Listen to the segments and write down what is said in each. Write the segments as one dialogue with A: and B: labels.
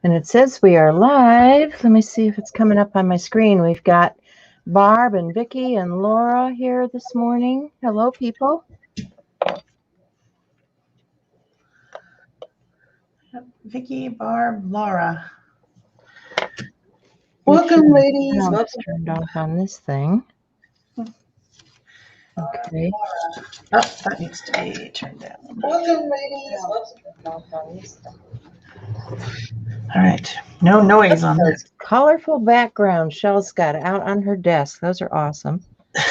A: And it says we are live. Let me see if it's coming up on my screen. We've got Barb and Vicki and Laura here this morning. Hello, people.
B: Vicki, Barb, Laura. Welcome, ladies.
A: Welcome. Turned off on this thing. Okay.
B: Oh, that needs to be turned down. Welcome, ladies. Welcome on this thing. All right. No noise on this.
A: Colorful background Shel's got out on her desk. Those are awesome.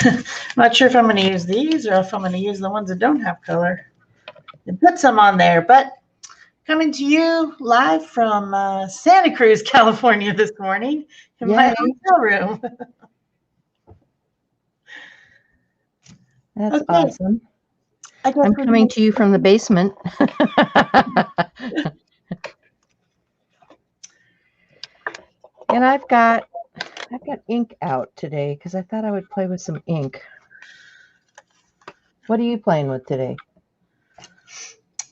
B: I'm not sure if I'm going to use these or if I'm going to use the ones that don't have color and put some on there, but coming to you live from Santa Cruz, California this morning in my hotel room.
A: That's awesome. I'm coming to you from the basement. And I've got ink out today because I thought I would play with some ink. What are you playing with today?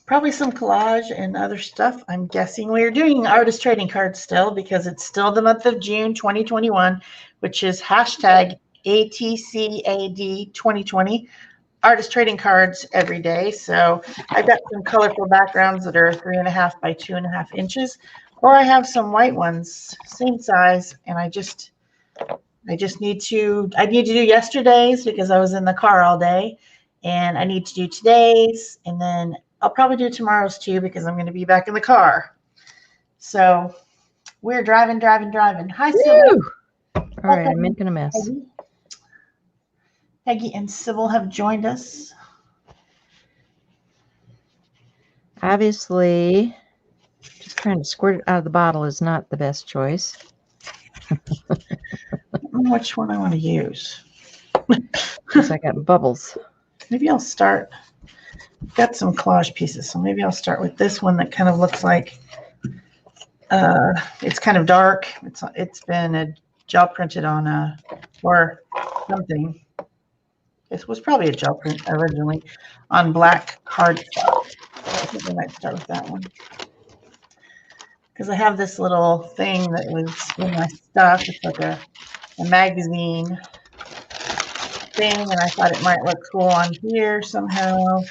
B: Probably some collage and other stuff. I'm guessing we're doing artist trading cards still because it's still the month of June 2021, which is hashtag ATCAD 2020. Artist trading cards every day. So I've got some colorful backgrounds that are 3.5 by 2.5 inches, or I have some white ones, same size, and I need to do yesterday's because I was in the car all day, and I need to do today's, and then I'll probably do tomorrow's too because I'm going to be back in the car. So we're driving. Hi, Sybil.
A: All right, I'm making a mess.
B: Peggy and Sybil have joined us.
A: Obviously, just trying to squirt it out of the bottle is not the best choice.
B: I don't know which one I want to use.
A: Because I got bubbles.
B: Maybe I'll start. I've got some collage pieces, so maybe I'll start with this one that kind of looks like it's kind of dark. It's been a gel printed on or something. This was probably a gel print originally on black cardstock. I think I might start with that one. Because I have this little thing that was in my stuff. It's like a magazine thing, and I thought it might look cool on here somehow.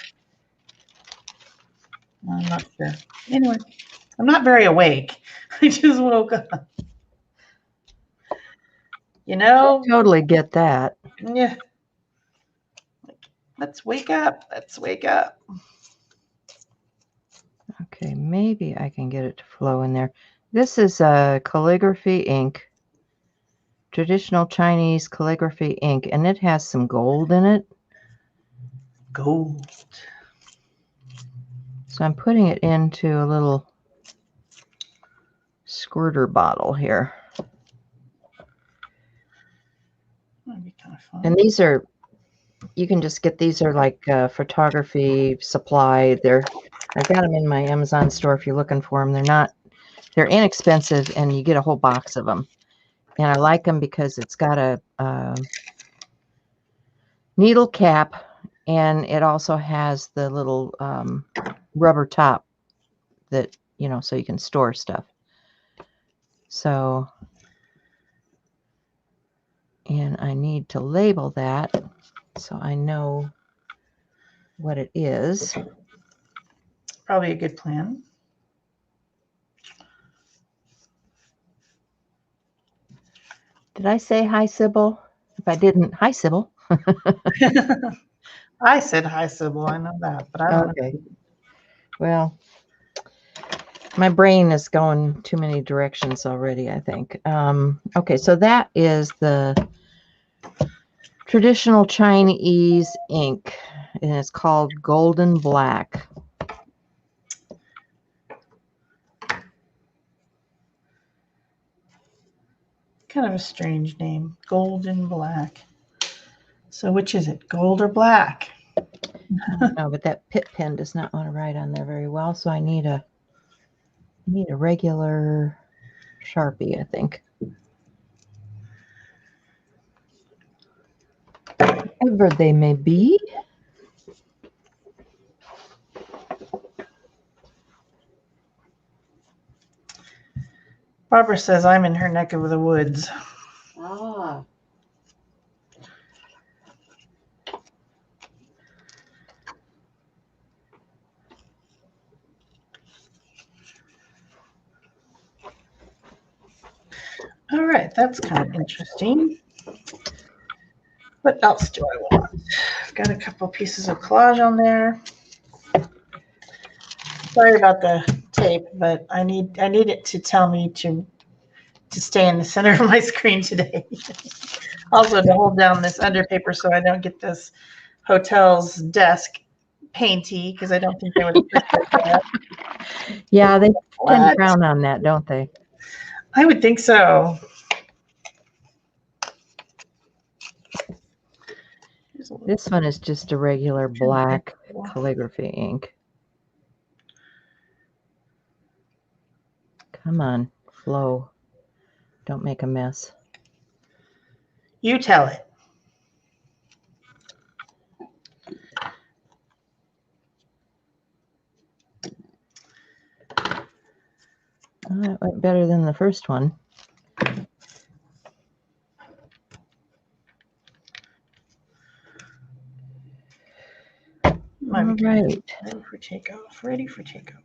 B: I'm not sure. Anyway, I'm not very awake. I just woke up. You know?
A: I totally get that.
B: Yeah. Let's wake up. Let's wake up.
A: Okay, maybe I can get it to flow in there. This is a calligraphy ink, traditional Chinese calligraphy ink, and it has some gold in it.
B: Gold.
A: So I'm putting it into a little squirter bottle here.
B: That'd be kind of fun.
A: And these are, you can just get, these are like photography supply. I got them in my Amazon store if you're looking for them. They're inexpensive, and you get a whole box of them. And I like them because it's got a needle cap, and it also has the little rubber top that, so you can store stuff. So, and I need to label that so I know what it is.
B: Probably a good plan.
A: Did I say hi, Sybil? If I didn't, hi, Sybil.
B: I said hi, Sybil. I know that, but I don't know.
A: Well, my brain is going too many directions already, I think. Okay, so that is the traditional Chinese ink, and it's called Golden Black.
B: Kind of a strange name, Golden Black. So which is it, gold or black?
A: No, but that Pitt pen does not want to write on there very well, so I need a regular Sharpie, I think. Whatever they may be.
B: Barbara says I'm in her neck of the woods.
A: Ah.
B: All right, that's kind of interesting. What else do I want? I've got a couple pieces of collage on there. Sorry about the tape, but I need it to tell me to stay in the center of my screen today. Also to hold down this under paper so I don't get this hotel's desk painty, because I don't think they would appreciate that.
A: Yeah, they tend to
B: What?
A: frown on that, don't they?
B: I would think so.
A: This one is just a regular black calligraphy ink. Come on, flow. Don't make a mess.
B: You tell it.
A: That went better than the first one. All right.
B: Ready for takeoff. Ready for takeoff.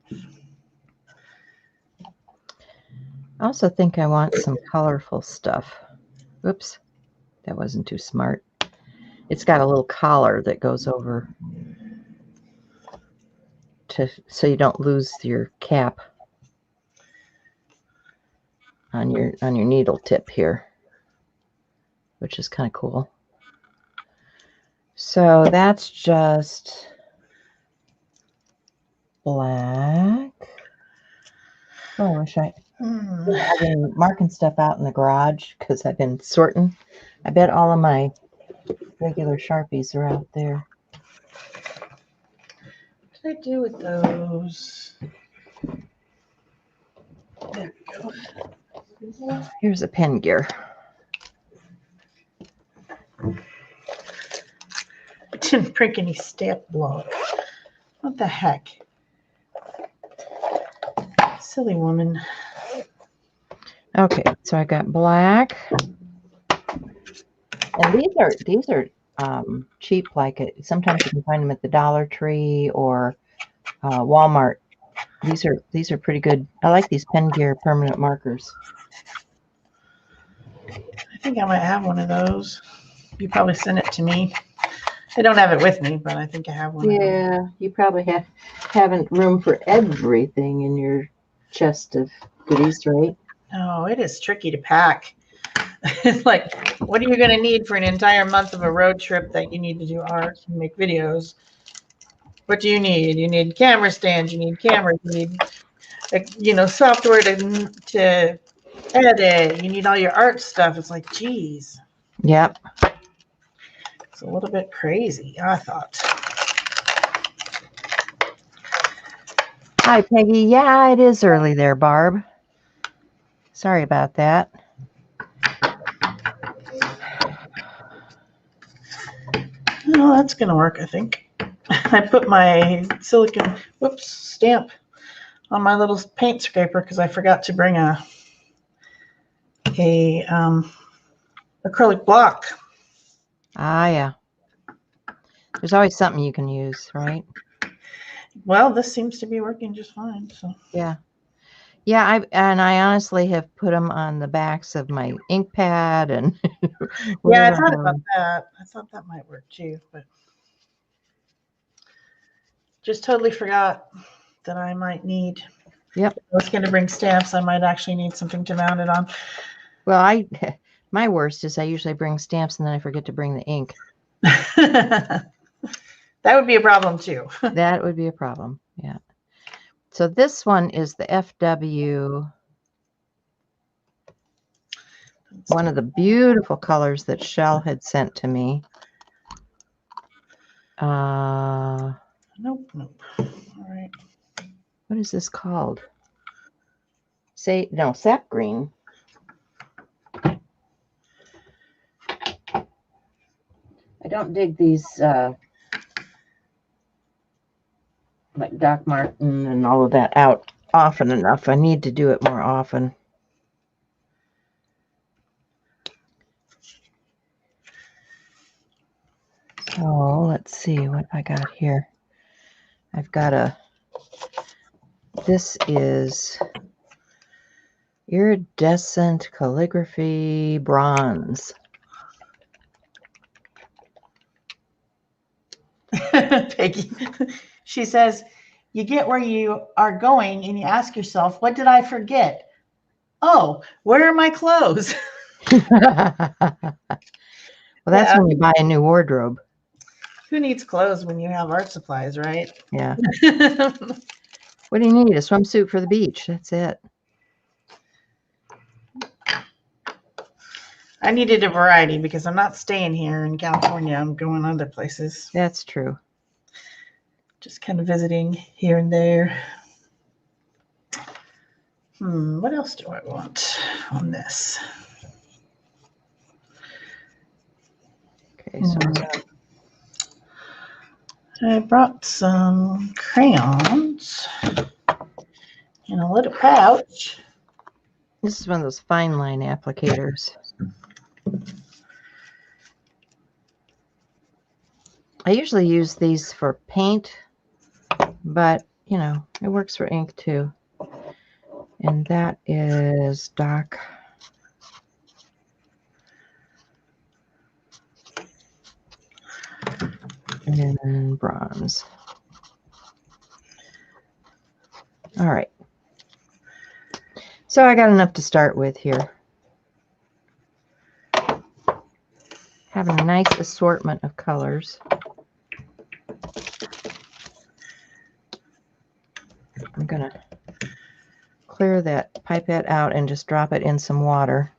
A: I also think I want some colorful stuff. Oops, that wasn't too smart. It's got a little collar that goes over so you don't lose your cap on your needle tip here, which is kind of cool. So that's just black. Oh, I wish I've been marking stuff out in the garage because I've been sorting. I bet all of my regular Sharpies are out there.
B: What did I do with those? There we go.
A: Here's a pen gear.
B: I didn't print any stamp block. What the heck? Silly woman.
A: Okay, so I got black. And these are cheap. Like sometimes you can find them at the Dollar Tree or Walmart. These are pretty good. I like these Pen Gear permanent markers.
B: I think I might have one of those. You probably sent it to me. I don't have it with me, but I think I have one.
A: Yeah, you probably haven't room for everything in your chest of goodies, right?
B: Oh, it is tricky to pack. It's like, what are you going to need for an entire month of a road trip that you need to do art and make videos? What do you need? You need camera stands. You need cameras. You need, software to edit. You need all your art stuff. It's like, geez.
A: Yep.
B: It's a little bit crazy, I thought.
A: Hi, Peggy. Yeah, it is early there, Barb. Sorry about that.
B: No, that's going to work, I think. I put my silicone, stamp on my little paint scraper because I forgot to bring a acrylic block.
A: Ah, yeah. There's always something you can use, right?
B: Well, this seems to be working just fine. So
A: yeah. I honestly have put them on the backs of my ink pad and
B: yeah, I thought about that. I thought that might work too, but just totally forgot that I might need.
A: Yep.
B: If I was going to bring stamps, I might actually need something to mount it on.
A: Well, my worst is I usually bring stamps and then I forget to bring the ink.
B: That would be a problem too.
A: That would be a problem. Yeah. So this one is the FW. One of the beautiful colors that Shel had sent to me.
B: Nope. All right.
A: What is this called? Sap green. I don't dig these like Doc Martin and all of that out often enough. I need to do it more often. Oh, let's see what I got here. I've got this is iridescent calligraphy bronze.
B: Peggy. She says, you get where you are going and you ask yourself, what did I forget? Oh, where are my clothes?
A: Well, that's
B: Yeah.
A: when you buy a new wardrobe.
B: Who needs clothes when you have art supplies, right?
A: Yeah. What do you need? A swimsuit for the beach. That's it.
B: I needed a variety because I'm not staying here in California. I'm going other places.
A: That's true.
B: Just kind of visiting here and there. What else do I want on this?
A: Okay, so
B: I brought some crayons in a little pouch.
A: this is one of those fine line applicators. I usually use these for paint, but you know, it works for ink too. And that is dark. And bronze. All right. So I got enough to start with here. Having a nice assortment of colors. I'm going to clear that pipette out and just drop it in some water.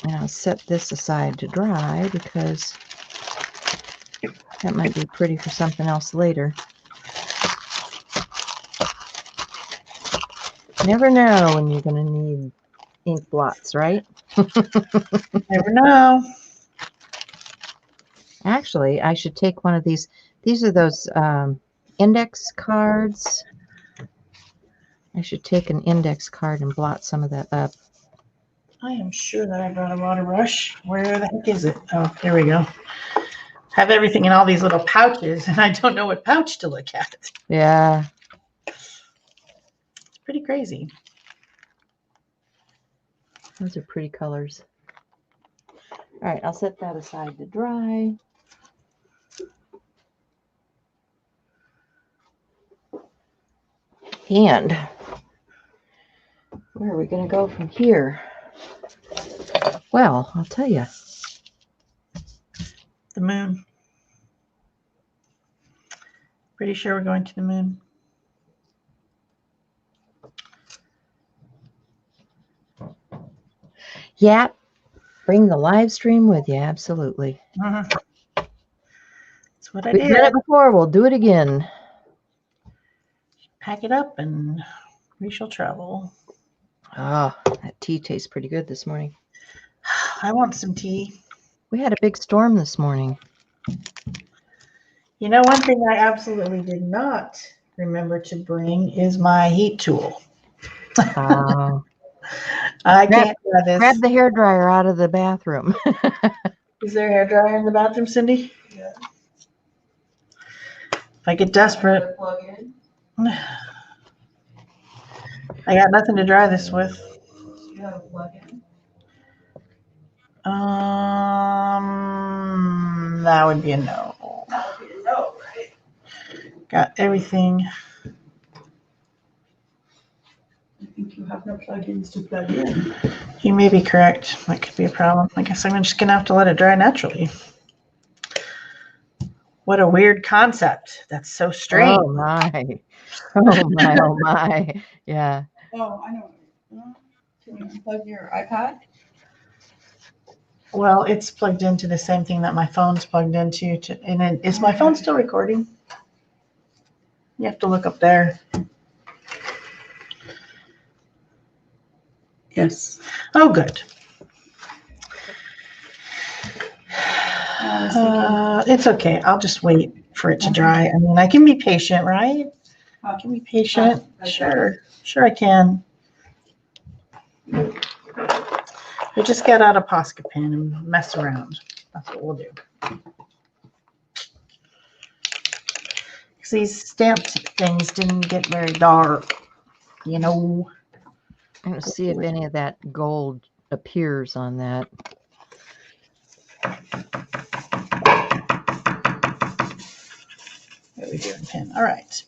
A: And I'll set this aside to dry because that might be pretty for something else later. Never know when you're going to need ink blots, right?
B: Never know.
A: Actually, I should take one of these. These are those index cards. I should take an index card and blot some of that up.
B: I am sure that I brought a water brush. Where the heck is it? Oh, here we go. Have everything in all these little pouches, and I don't know what pouch to look at.
A: Yeah.
B: It's pretty crazy.
A: Those are pretty colors. All right, I'll set that aside to dry. And where are we going to go from here? Well, I'll tell you.
B: The moon. Pretty sure we're going to the moon.
A: Yeah, bring the live stream with you. Absolutely.
B: That's what I
A: We've
B: did.
A: done it before. We'll do it again.
B: Pack it up and we shall travel.
A: Ah, that tea tastes pretty good this morning.
B: I want some tea.
A: We had a big storm this morning.
B: You know, one thing I absolutely did not remember to bring is my heat tool. I can't do this.
A: Grab the hairdryer out of the bathroom.
B: Is there a hairdryer in the bathroom, Cindy?
C: Yeah.
B: If I get desperate,
C: Plug in.
B: I got nothing to dry this with.
C: You have a plug in.
B: That would be a no.
C: That would be a no, right?
B: Got everything.
C: I think you have no plugins to plug in.
B: You may be correct. That could be a problem. I guess I'm just gonna have to let it dry naturally. What a weird concept. That's so strange.
A: Oh my. Oh my, oh my. Yeah.
C: Oh, I know. Can you unplug your iPad?
B: Well, it's plugged into the same thing that my phone's plugged into. And then, is my phone still recording? You have to look up there.
C: Yes.
B: Oh, good. It's okay. I'll just wait for it to dry. I mean, I can be patient, right? I can be patient. Sure. Sure I can. We just get out a Posca pen and mess around. That's what we'll do. Because these stamped things didn't get very dark, you know.
A: I'm going to see if any of that gold appears on that.
B: What are we doing, pen? All right.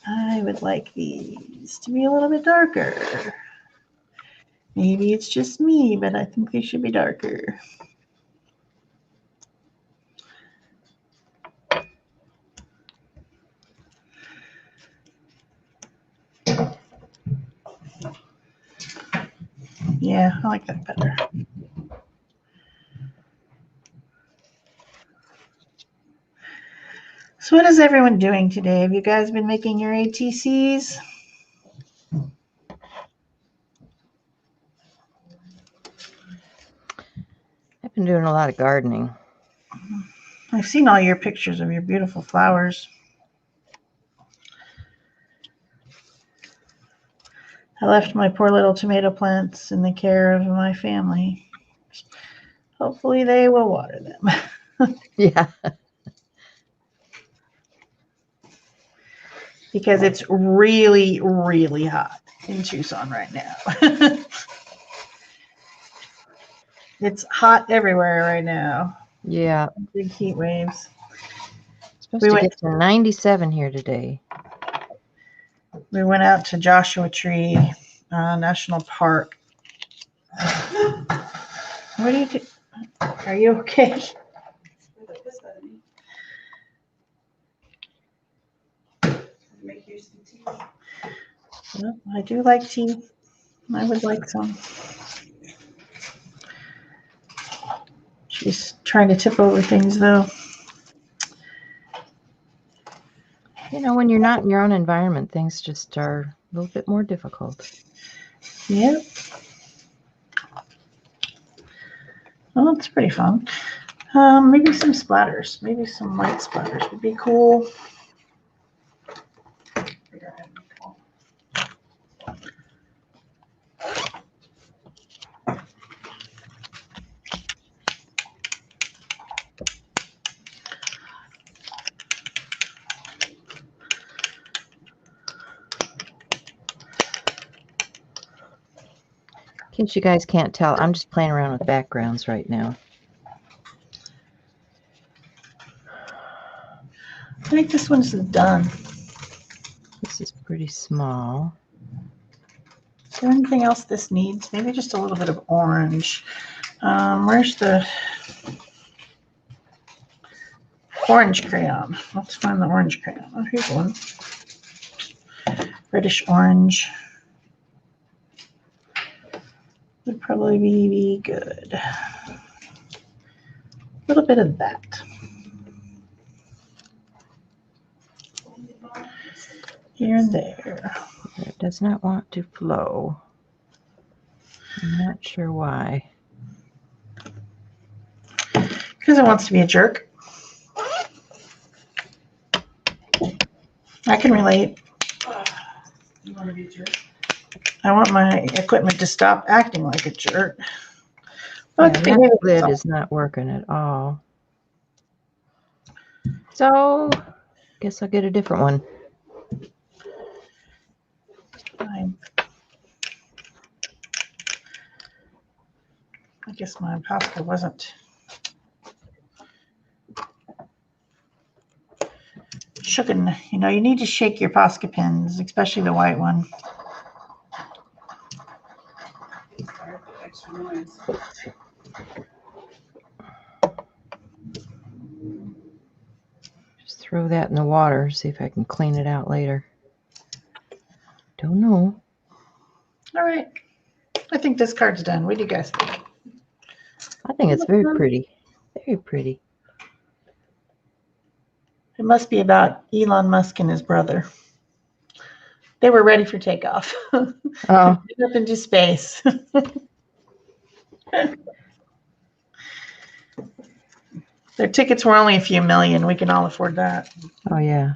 B: I would like these to be a little bit darker. Maybe it's just me, but I think they should be darker. Yeah, I like that better. So what is everyone doing today? Have you guys been making your ATCs?
A: I've been doing a lot of gardening.
B: I've seen all your pictures of your beautiful flowers. I left my poor little tomato plants in the care of my family. Hopefully they will water them.
A: Yeah.
B: Because it's really, really hot in Tucson right now. It's hot everywhere right now.
A: Yeah.
B: Big heat waves.
A: It's supposed to get to 97 here today.
B: We went out to Joshua Tree National Park. What do you do? Are you okay?
C: Make you some tea.
B: Well, I do like tea. I would like some. She's trying to tip over things though.
A: You know, when you're not in your own environment, things just are a little bit more difficult.
B: Yeah. Well, it's pretty fun. Maybe some splatters. Maybe some white splatters would be cool.
A: In case you guys can't tell, I'm just playing around with backgrounds right now.
B: I think this one's done.
A: This is pretty small.
B: Is there anything else this needs? Maybe just a little bit of orange. Where's the orange crayon? Let's find the orange crayon. Oh, here's one. Reddish orange. Would probably be good. A little bit of that. Here and there.
A: It does not want to flow. I'm not sure why.
B: Because it wants to be a jerk. I can relate.
C: You want to be a jerk?
B: I want my equipment to stop acting like a jerk.
A: Yeah,
B: Let's
A: that
B: begin.
A: lid is not working at all. So, guess I'll get a different one.
B: Fine. I guess my pasta wasn't shooken. You know, you need to shake your Posca pens, especially the white one.
C: Sorry for the extra noise.
A: Just throw that in the water, see if I can clean it out later. Don't know.
B: All right. I think this card's done. What do you guys think?
A: I think it's very pretty. Very pretty.
B: It must be about Elon Musk and his brother. They were ready for takeoff.
A: Oh,
B: Up into space. Their tickets were only a few million. We can all afford that.
A: oh yeah.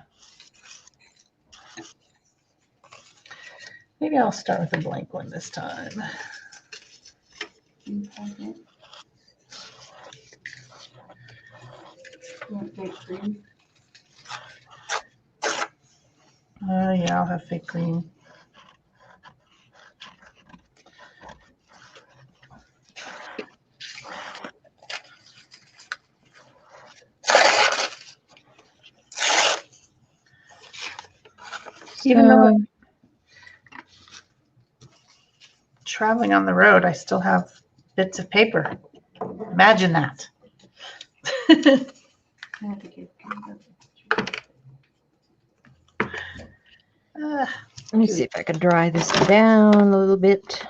B: Maybe I'll start with a blank one this time.
C: You want fake green?
B: Yeah, I'll have fake green. Even though I'm traveling on the road, I still have bits of paper. Imagine that.
C: I have to give
B: Uh,
A: Let me see if I can dry this down a little bit.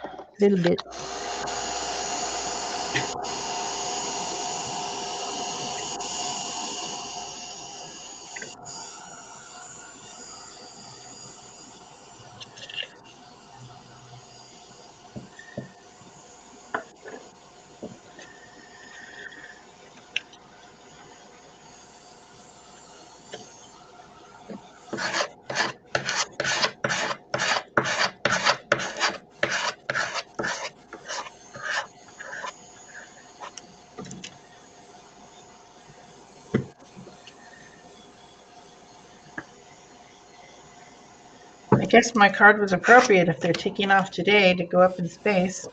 B: I guess my card was appropriate if they're taking off today to go up in space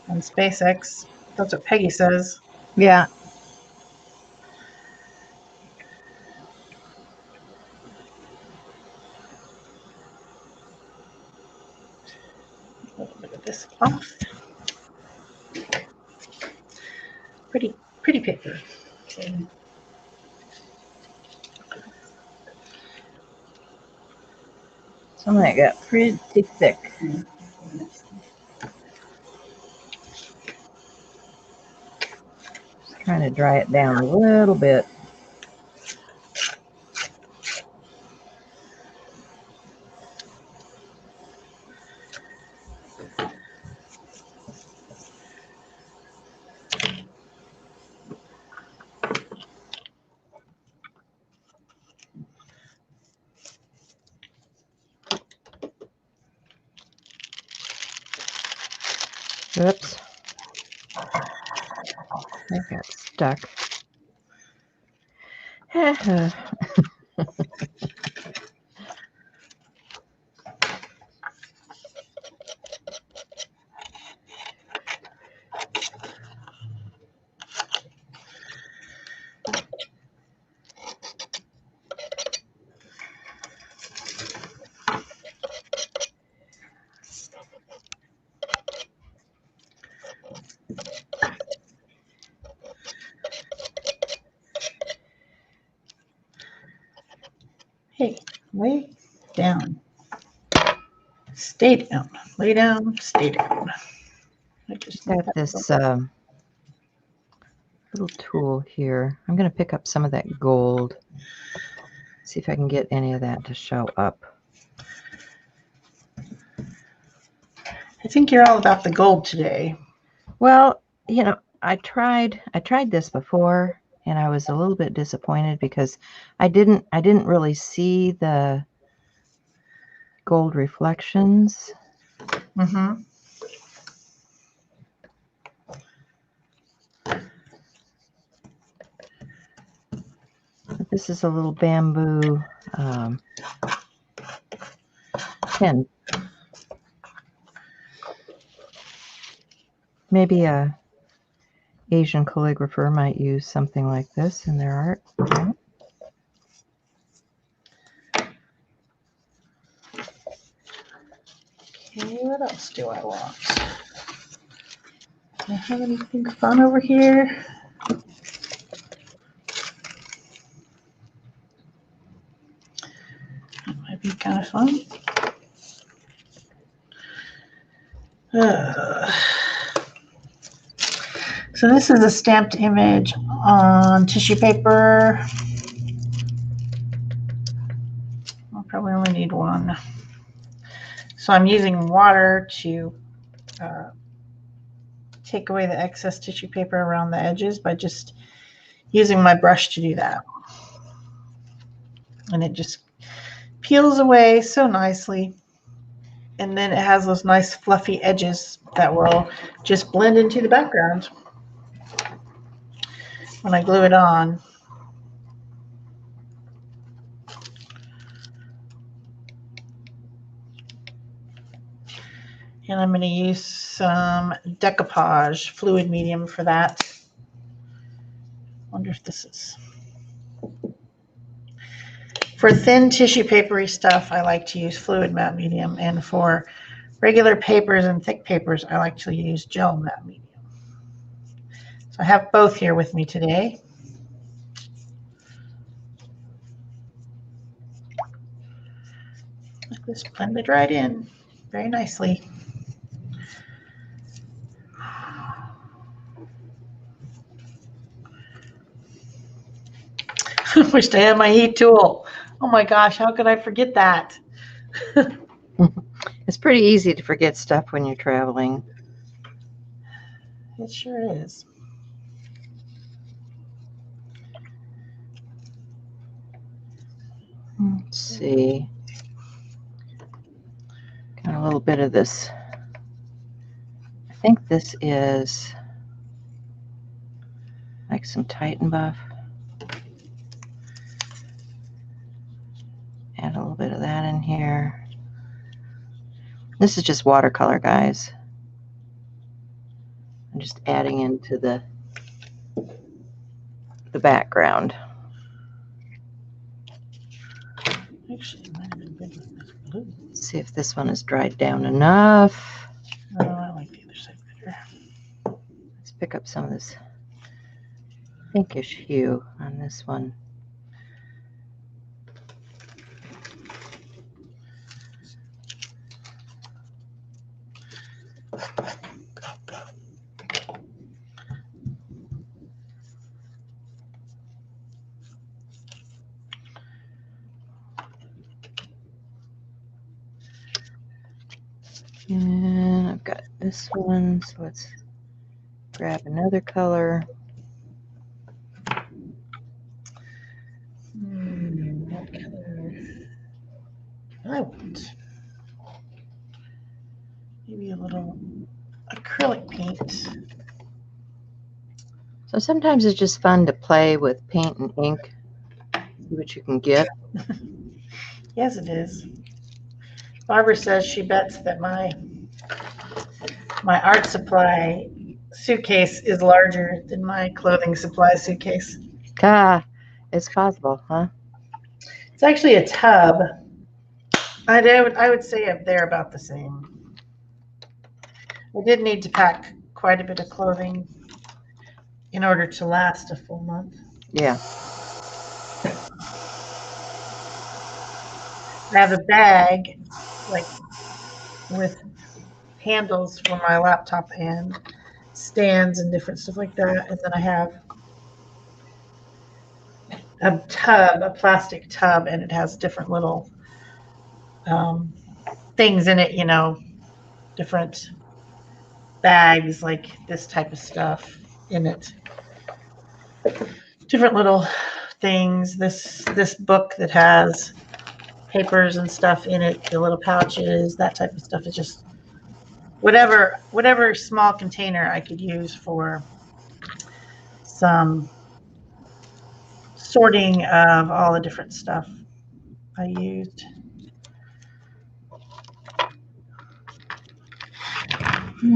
B: on SpaceX. That's what Peggy says.
A: Yeah.
B: A little bit of this off. Pretty paper.
C: Okay.
A: Some of that got pretty thick. Just trying to dry it down a little bit. Oops. That got stuck.
B: Hey, lay down. Stay down. Lay down, stay down. I just
A: Got this little tool here. I'm going to pick up some of that gold. See if I can get any of that to show up.
B: I think you're all about the gold today.
A: Well, you know, I tried this before and I was a little bit disappointed because I didn't really see the gold reflections.
B: Mm-hmm.
A: But this is a little bamboo pen. Maybe a Asian calligrapher might use something like this in their art.
B: Okay, what else do I want? Do I have anything fun over here? That might be kind of fun. So this is a stamped image on tissue paper. I'll probably only need one. So I'm using water to take away the excess tissue paper around the edges by just using my brush to do that. And it just peels away so nicely. And then it has those nice fluffy edges that will just blend into the background when I glue it on. And I'm going to use some decoupage fluid medium for that. Wonder if this is. For thin tissue papery stuff, I like to use fluid matte medium. And for regular papers and thick papers, I like to use gel matte medium. So I have both here with me today. This blended right in very nicely. Wished I had my heat tool. Oh my gosh, how could I forget that?
A: It's pretty easy to forget stuff when you're traveling.
B: It sure is.
A: Let's see. Got a little bit of this. I think this is like some Titan Buff. Add a little bit of that in here. This is just watercolor, guys. I'm just adding into the background.
B: Actually, it might have been good with this blue.
A: Let's see if this one is dried down enough.
B: No, I like the other side better.
A: Let's pick up some of this pinkish hue on this one. And I've got this one, so let's grab another color.
B: What color? I want maybe a little acrylic paint.
A: So sometimes it's just fun to play with paint and ink, see what you can get.
B: Yes, it is. Barbara says she bets that my art supply suitcase is larger than my clothing supply suitcase.
A: Ah, it's possible, huh?
B: It's actually a tub. I would say they're about the same. I did need to pack quite a bit of clothing in order to last a full month.
A: Yeah.
B: I have a bag, like, with handles for my laptop and stands and different stuff like that. And then I have a tub, a plastic tub, and it has different little things in it, you know, different bags, like this type of stuff in it. Different little things. This book that has papers and stuff in it, the little pouches, that type of stuff. Is just whatever small container I could use for some sorting of all the different stuff I used.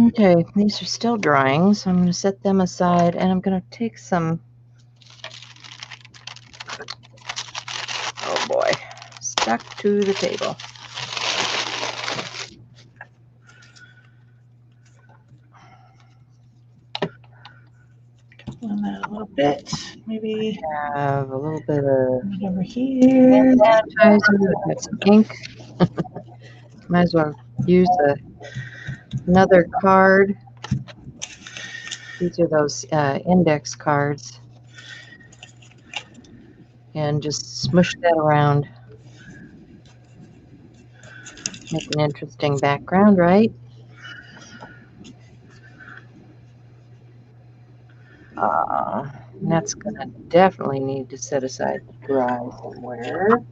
A: Okay, these are still drying, so I'm going to set them aside, and I'm going to take some, oh boy, stuck to the table.
B: On that a little bit, maybe
A: Have a little bit of
B: over here.
A: sanitizer, I've got some ink. Might as well use another card. These are those index cards. And just smush that around. Make an interesting background, right? And that's going to definitely need to set aside to dry somewhere.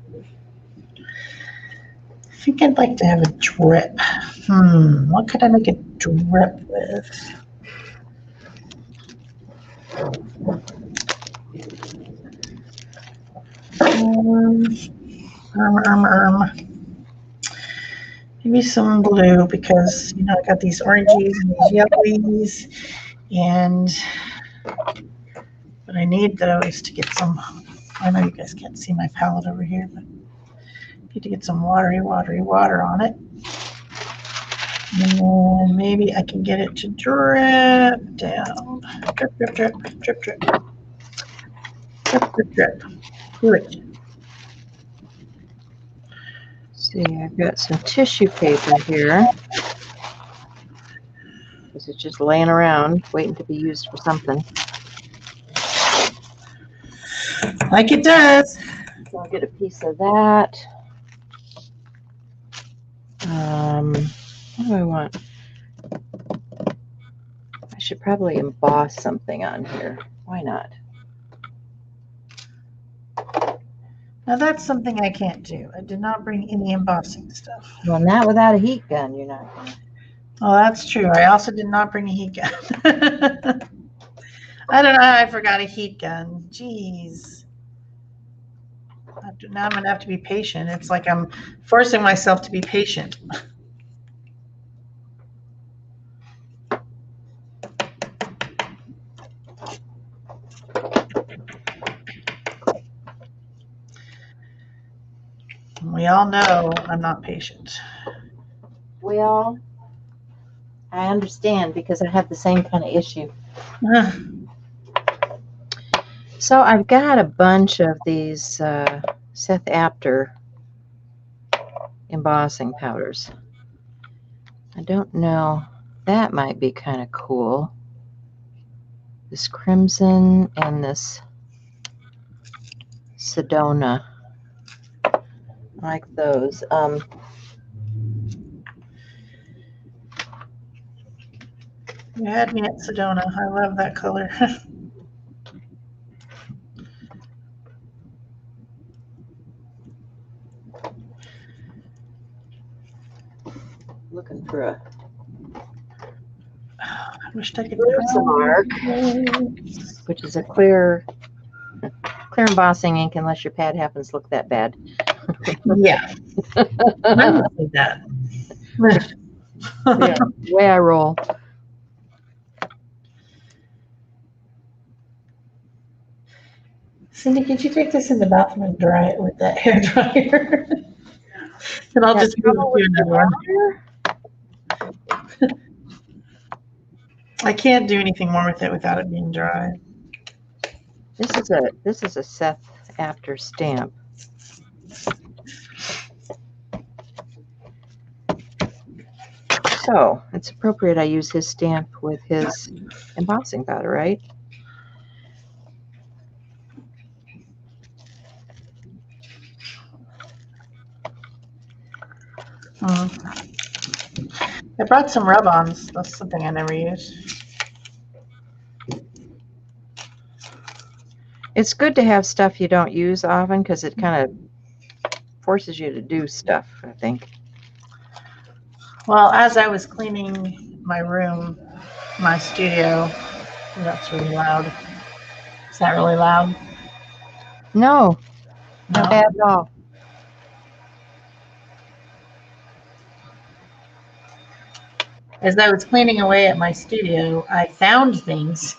B: think I'd like to have a drip. What could I make a drip with? Maybe some blue because, you know, I got these oranges and these yellowies, and what I need though is to get some, I know you guys can't see my palette over here, but I need to get some watery water on it. And then maybe I can get it to drip down. Drip, drip, drip, drip, drip. Drip, drip, drip. Good.
A: See, I've got some tissue paper here. This is just laying around, waiting to be used for something.
B: Like it does.
A: So I'll get a piece of that. What do I want? I should probably emboss something on here. Why not?
B: Now that's something I can't do. I did not bring any embossing stuff.
A: Well, not without a heat gun, you're not going to.
B: Oh, that's true. I also did not bring a heat gun. I don't know how I forgot a heat gun. Jeez. Now I'm going to have to be patient. It's like I'm forcing myself to be patient. We all know I'm not patient.
A: Well, I understand because I have the same kind of issue. So I've got a bunch of these Seth Apter embossing powders. I don't know. That might be kind of cool. This crimson and this Sedona. I like those.
B: You had me at Sedona. I love that color.
A: Looking for a
B: I wish I could
A: mark, which is a clear embossing ink unless your pad happens to look that bad.
B: Yeah. I would say that.
A: Yeah, the way I roll.
B: Cindy, could you take this in the bathroom and dry it with that hair dryer? And I'll just move it to another one. I can't do anything more with it without it being dry.
A: This is a Seth Apter stamp. So it's appropriate I use his stamp with his embossing powder, right?
B: I brought some rub-ons. That's something I never use.
A: It's good to have stuff you don't use often because it kind of forces you to do stuff, I think.
B: Well, as I was cleaning my room, my studio, that's really loud. Is that really loud?
A: No,
B: No.
A: not bad at all.
B: As I was cleaning away at my studio, I found things.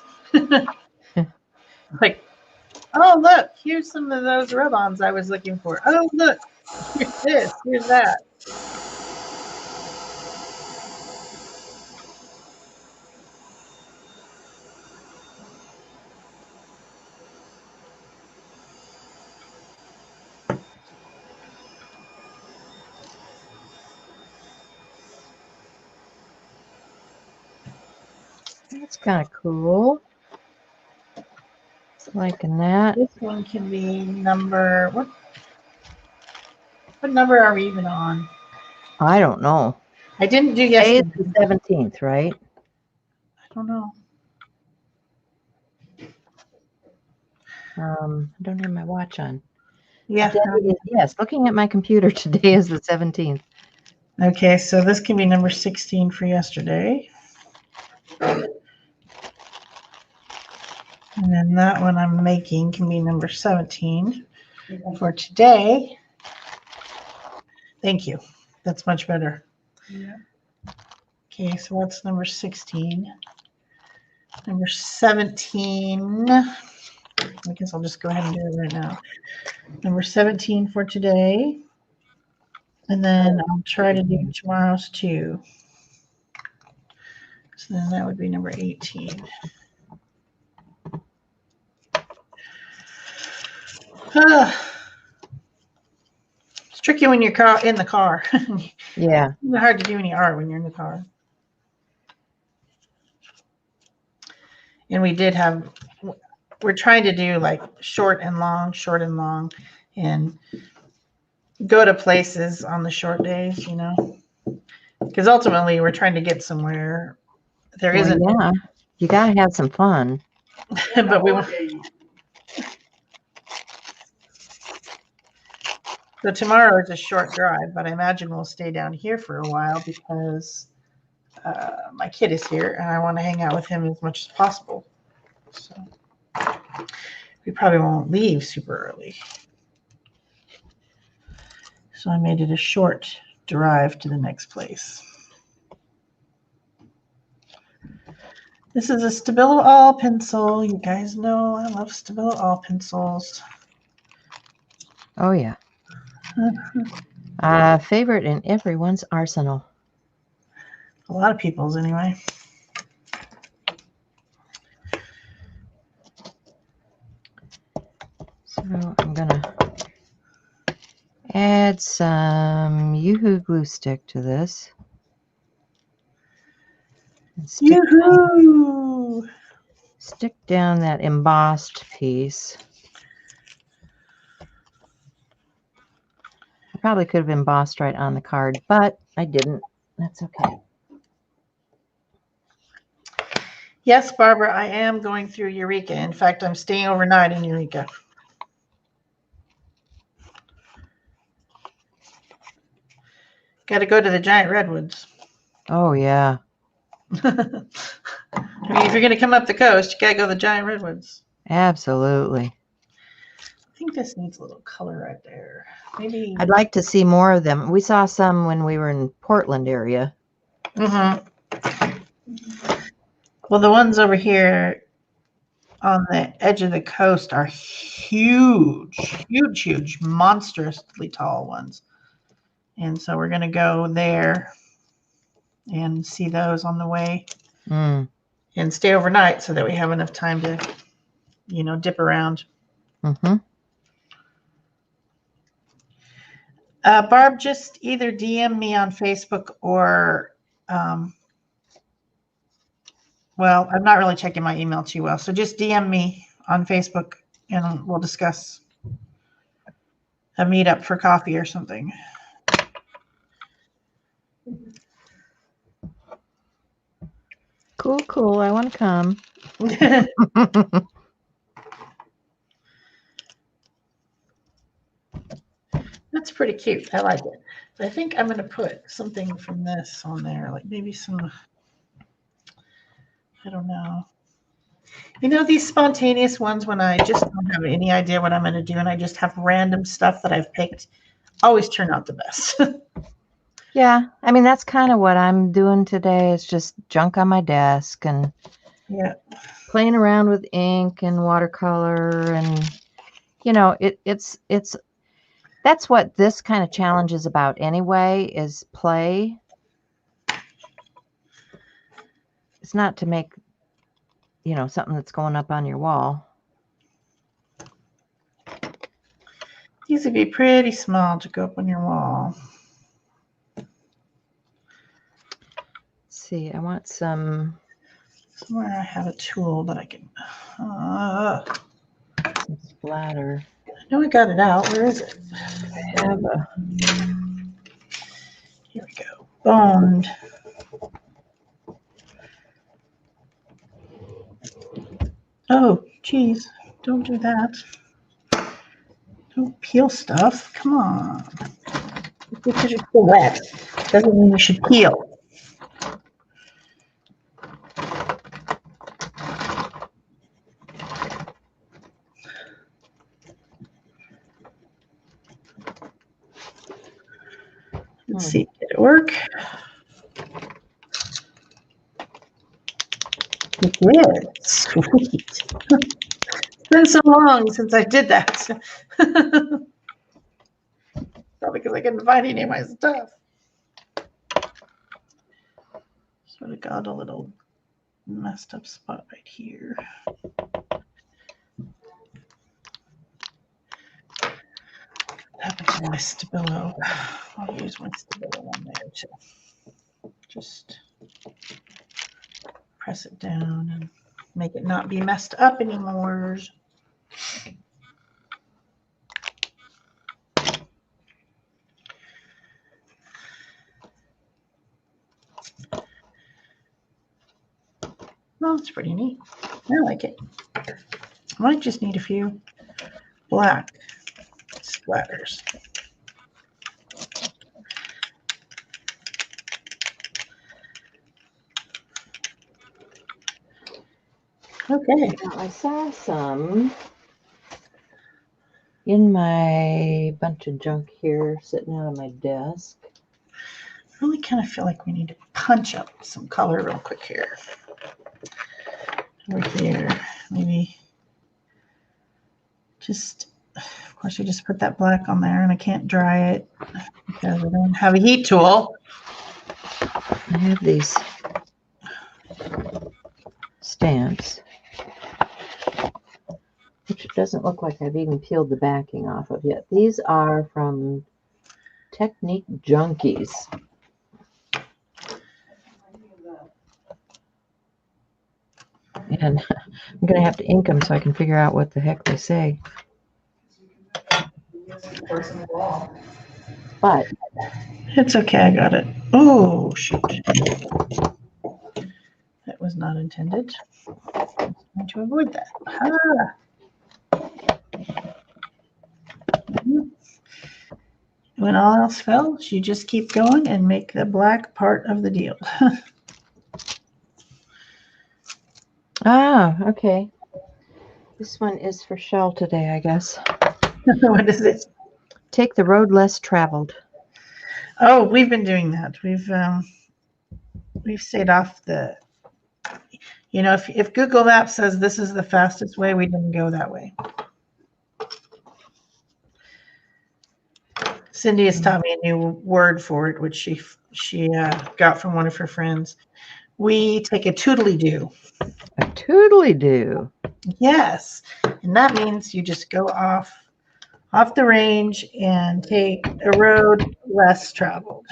B: Like, oh, look, here's some of those rub-ons I was looking for. Oh, look, here's this, here's that.
A: That's kind of cool. Liking that.
B: This one can be number, what number are we even on?
A: I don't know.
B: I didn't do
A: Today
B: yesterday.
A: is the 17th, right?
B: I don't know.
A: I don't have my watch on.
B: Yeah.
A: Yes, looking at my computer, today is the 17th.
B: Okay, so this can be number 16 for yesterday. And then that one I'm making can be number 17 for today. Thank you. That's much better.
C: Yeah.
B: Okay, so that's number 16. Number 17. I guess I'll just go ahead and do it right now. Number 17 for today. And then I'll try to do tomorrow's too. So then that would be number 18. It's tricky when you're in the car.
A: Yeah.
B: It's hard to do any art when you're in the car. And we're trying to do like short and long, and go to places on the short days, because ultimately we're trying to get somewhere. There
A: Well,
B: isn't,
A: yeah. You got to have some fun.
B: but we want. So tomorrow is a short drive, but I imagine we'll stay down here for a while because my kid is here and I want to hang out with him as much as possible. So we probably won't leave super early. So I made it a short drive to the next place. This is a Stabilo All pencil. You guys know I love Stabilo All pencils.
A: Oh, yeah. Favorite in everyone's arsenal.
B: A lot of people's anyway.
A: So I'm going to add some Yoo-Hoo glue stick to this. And
B: Yoo-hoo!
A: stick down that embossed piece. I probably could have embossed right on the card, but I didn't. That's okay.
B: Yes, Barbara, I am going through Eureka. In fact, I'm staying overnight in Eureka. Got to go to the giant redwoods.
A: Oh, yeah.
B: I mean, if you're going to come up the coast, you got to go to the giant redwoods.
A: Absolutely.
B: I think this needs a little color right there. Maybe.
A: I'd like to see more of them. We saw some when we were in Portland area.
B: Mm-hmm. Well, the ones over here on the edge of the coast are huge, huge, huge, monstrously tall ones. And so we're going to go there and see those on the way and stay overnight so that we have enough time to, dip around.
A: Mm-hmm.
B: Barb, just either DM me on Facebook or, well, I'm not really checking my email too well. So just DM me on Facebook and we'll discuss a meetup for coffee or something.
A: Cool, cool. I want to come.
B: That's pretty cute. I like it. So I think I'm going to put something from this on there, like maybe some, I don't know. These spontaneous ones when I just don't have any idea what I'm going to do and I just have random stuff that I've picked always turn out the best.
A: Yeah, I mean, that's kind of what I'm doing today. It's just junk on my desk and playing around with ink and watercolor. And, it's that's what this kind of challenge is about anyway, is play. It's not to make, something that's going up on your wall.
B: These would be pretty small to go up on your wall.
A: Let's see, I want some.
B: Somewhere I have a tool that I can.
A: Some splatter.
B: I know I got it out. Where is it?
A: I have a.
B: Here we go. Boned. Oh, geez. Don't do that. Don't peel stuff. Come on. Because you're so wet. Doesn't mean you should peel. Let's see, did it work? It did. Sweet. It's been so long since I did that. Probably because I couldn't find any of my stuff. Sort of got a little messed up spot right here. Have my Stabilo. I'll use my Stabilo on there to just press it down and make it not be messed up anymore. Well, it's pretty neat. I like it. I might just need a few black splatters. Okay.
A: Now, I saw some in my bunch of junk here sitting out on my desk.
B: I really kind of feel like we need to punch up some color real quick here. Over here, maybe just, of course, you just put that black on there and I can't dry it because I don't have a heat tool.
A: I have these stamps, which doesn't look like I've even peeled the backing off of yet. These are from Technique Junkies. And I'm going to have to ink them so I can figure out what the heck they say. But
B: It's okay, I got it. Oh, shoot. That was not intended. I'm trying to avoid that. When all else fails, you just keep going and make the black part of the deal.
A: Okay. This one is for Shel today, I guess.
B: What is it?
A: Take the road less traveled.
B: Oh, we've been doing that. We've stayed off the, if Google Maps says this is the fastest way, we didn't go that way. Cindy has taught me a new word for it, which she got from one of her friends. We take a toodly-do.
A: A toodly-do.
B: Yes, and that means you just go off the range and take a road less traveled.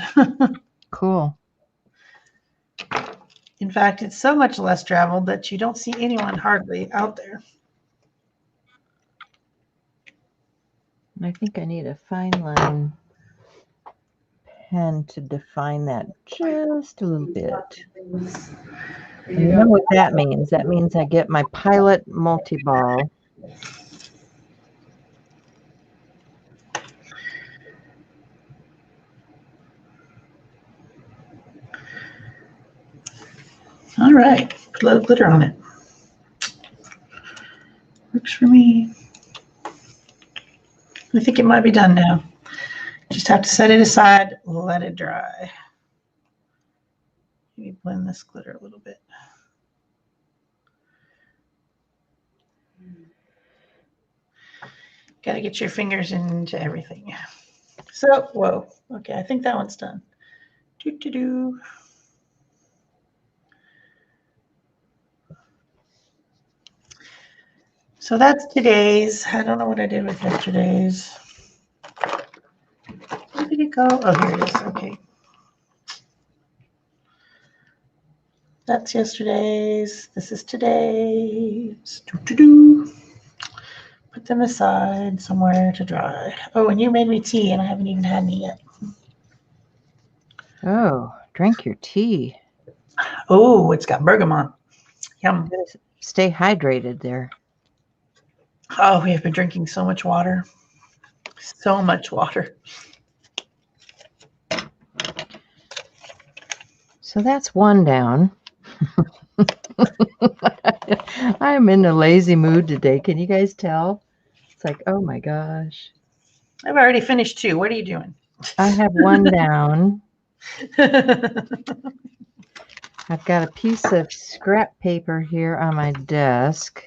A: Cool.
B: In fact, it's so much less traveled that you don't see anyone hardly out there.
A: I think I need a fine line pen to define that just a little bit. And you know what that means? That means I get my Pilot multi-ball.
B: All right, put a little glitter on it. Works for me. I think it might be done now. Just have to set it aside, let it dry. Maybe blend this glitter a little bit. Got to get your fingers into everything. So, whoa. Okay, I think that one's done. Doo-doo-doo. So that's today's. I don't know what I did with yesterday's. Where did it go? Oh, here it is. Okay. That's yesterday's. This is today's. Doo-doo-doo. Put them aside somewhere to dry. Oh, and you made me tea, and I haven't even had any yet.
A: Oh, drink your tea.
B: Oh, it's got bergamot. Yum.
A: Stay hydrated there.
B: Oh, we have been drinking so much water. So much water.
A: So that's one down. I'm in a lazy mood today. Can you guys tell? It's like, oh my gosh.
B: I've already finished 2. What are you doing?
A: I have one down. I've got a piece of scrap paper here on my desk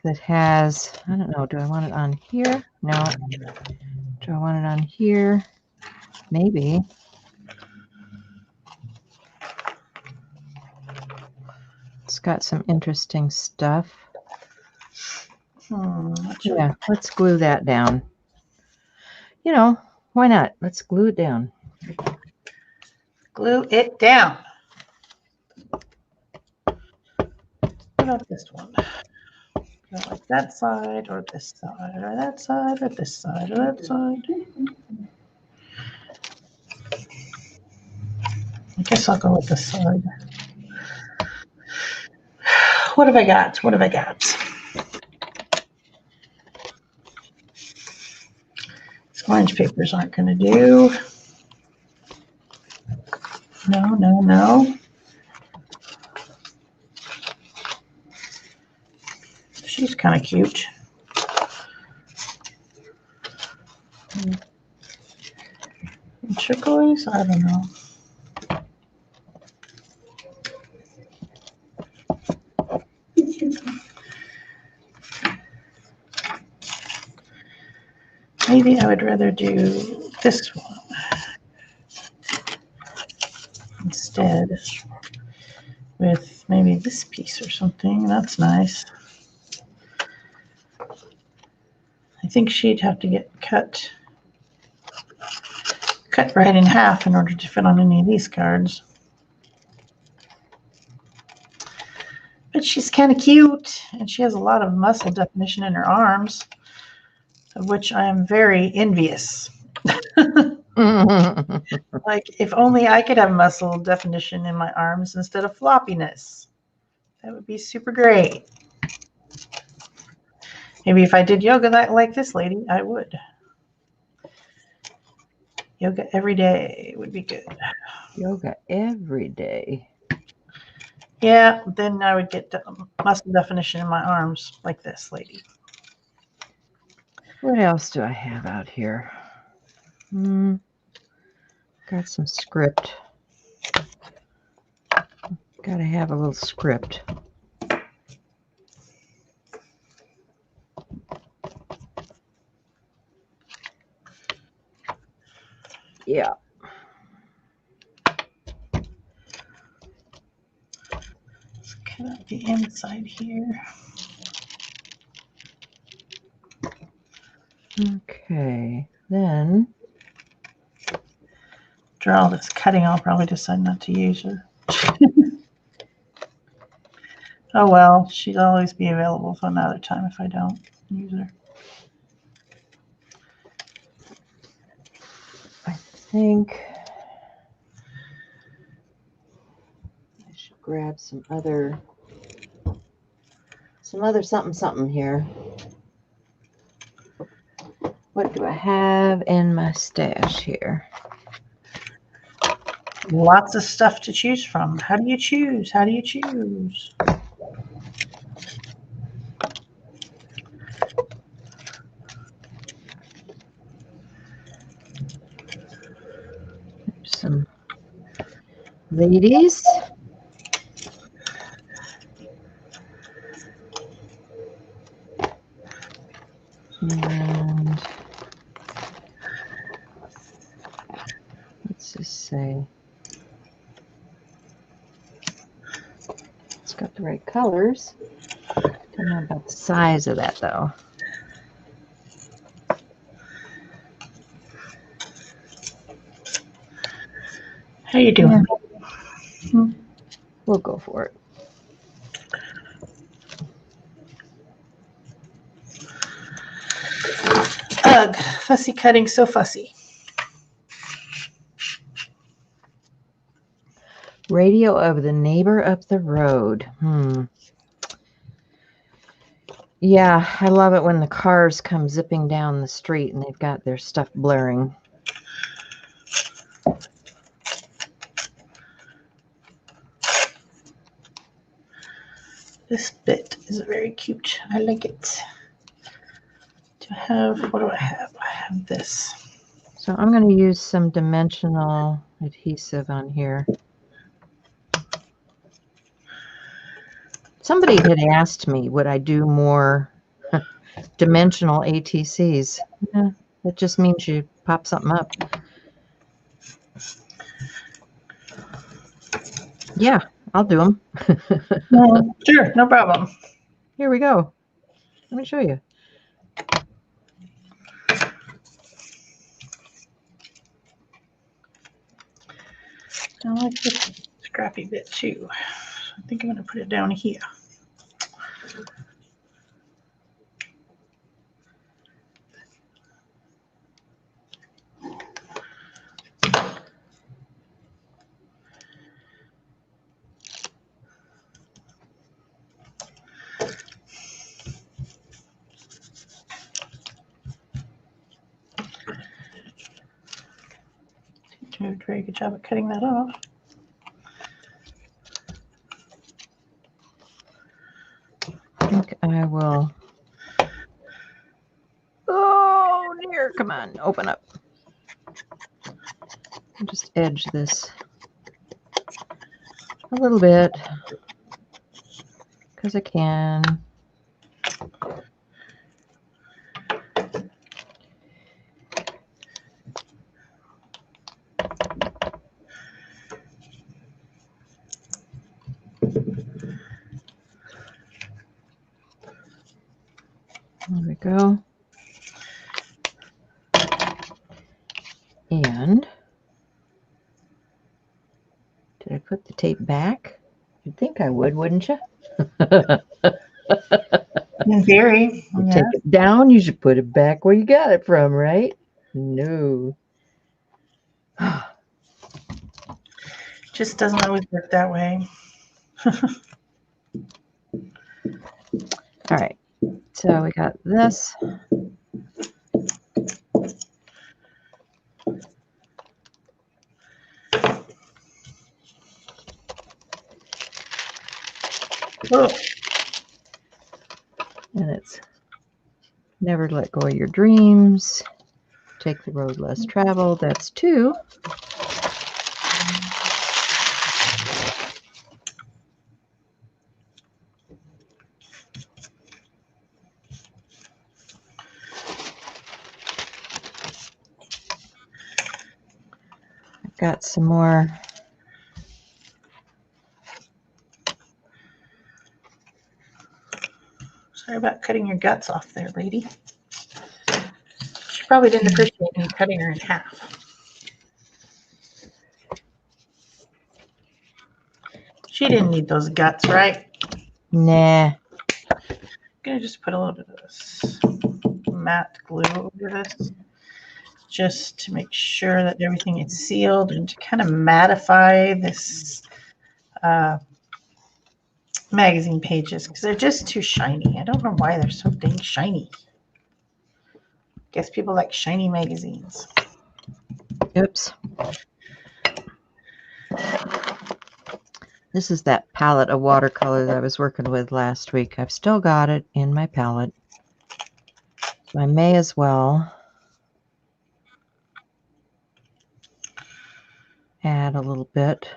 A: that has, I don't know, do I want it on here? No. Do I want it on here? Maybe. It's got some interesting stuff. Yeah, let's glue that down. You know, why not? Let's glue it down.
B: Glue it down. What about this one? Like that side, or this side, or that side, or this side, or that side. I guess I'll go with this side. What have I got? What have I got? These orange papers aren't going to do. No, no, no. She's kind of cute. Turquoise? I don't know. Maybe I would rather do this one instead, with maybe this piece or something. That's nice. I think she'd have to get cut right in half in order to fit on any of these cards. But she's kind of cute, and she has a lot of muscle definition in her arms, of which I am very envious. Like, if only I could have muscle definition in my arms instead of floppiness. That would be super great. Maybe if I did yoga like this lady, I would. Yoga every day would be good.
A: Yoga every day.
B: Yeah, then I would get muscle definition in my arms like this lady.
A: What else do I have out here? Got some script. Got to have a little script. Yeah.
B: Let's cut out the inside here.
A: Okay, then.
B: After all this cutting, I'll probably decide not to use her. Oh well, she'll always be available for another time if I don't use her.
A: I think I should grab some other something here. What do I have in my stash here?
B: Lots of stuff to choose from. How do you choose? How do you choose?
A: Some ladies. And let's just say it's got the right colors. Don't know about the size of that though.
B: How you doing?
A: Yeah. We'll go for it.
B: Ugh, fussy cutting, so fussy.
A: Radio of the neighbor up the road. Yeah, I love it when the cars come zipping down the street and they've got their stuff blaring.
B: This bit is very cute. I like it. What do I have? I have this.
A: So I'm going to use some dimensional adhesive on here. Somebody had asked me, would I do more dimensional ATCs? Yeah, it just means you pop something up. Yeah, I'll do them.
B: Sure, no problem.
A: Here we go. Let me show you.
B: I like this scrappy bit too. I think I'm going to put it down here. You did a very good job of cutting that off.
A: I think I will. Oh dear, come on, open up. I'll just edge this a little bit because I can. There we go. And did I put the tape back? You'd think I would, wouldn't you?
B: Very.
A: You take it down, you should put it back where you got it from, right? No.
B: Just doesn't always work that way.
A: All right. So we got this.
B: Oh.
A: And it's never let go of your dreams. Take the road less traveled. That's 2. I've got some more.
B: Sorry about cutting your guts off there, lady. She probably didn't appreciate me cutting her in half. She didn't need those guts, right?
A: Nah.
B: I'm going to just put a little bit of this matte glue over this just to make sure that everything is sealed and to kind of mattify this magazine pages because they're just too shiny. I don't know why they're so dang shiny. Guess people like shiny magazines.
A: Oops. This is that palette of watercolors I was working with last week. I've still got it in my palette. So I may as well add a little bit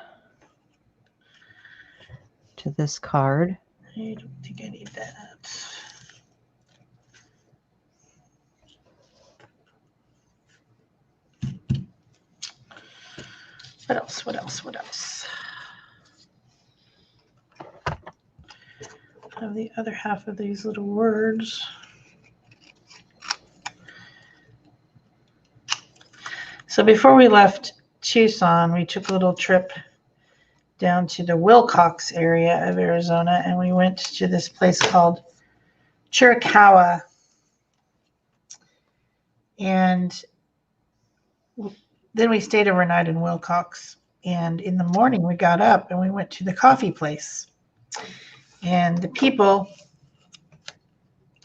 A: to this card.
B: I don't think I need that. What else? What else? What else? I have the other half of these little words. So before we left Tucson, we took a little trip down to the Wilcox area of Arizona, and we went to this place called Chiricahua. And then we stayed overnight in Wilcox. And in the morning, we got up and we went to the coffee place. And the people,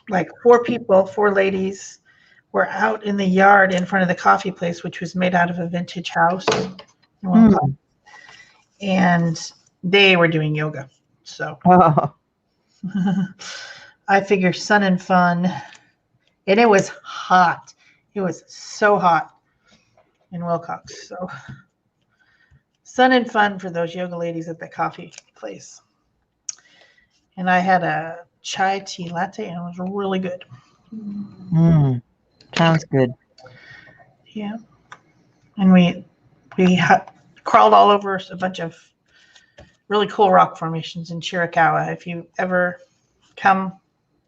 B: like 4 people, 4 ladies, were out in the yard in front of the coffee place, which was made out of a vintage house. And they were doing yoga. So I figure Sun and Fun, and it was hot. It was so hot in Wilcox. So Sun and Fun for those yoga ladies at the coffee place. And I had a chai tea latte, and it was really good.
A: Sounds good.
B: Yeah. And we crawled all over a bunch of really cool rock formations in Chiricahua. If you ever come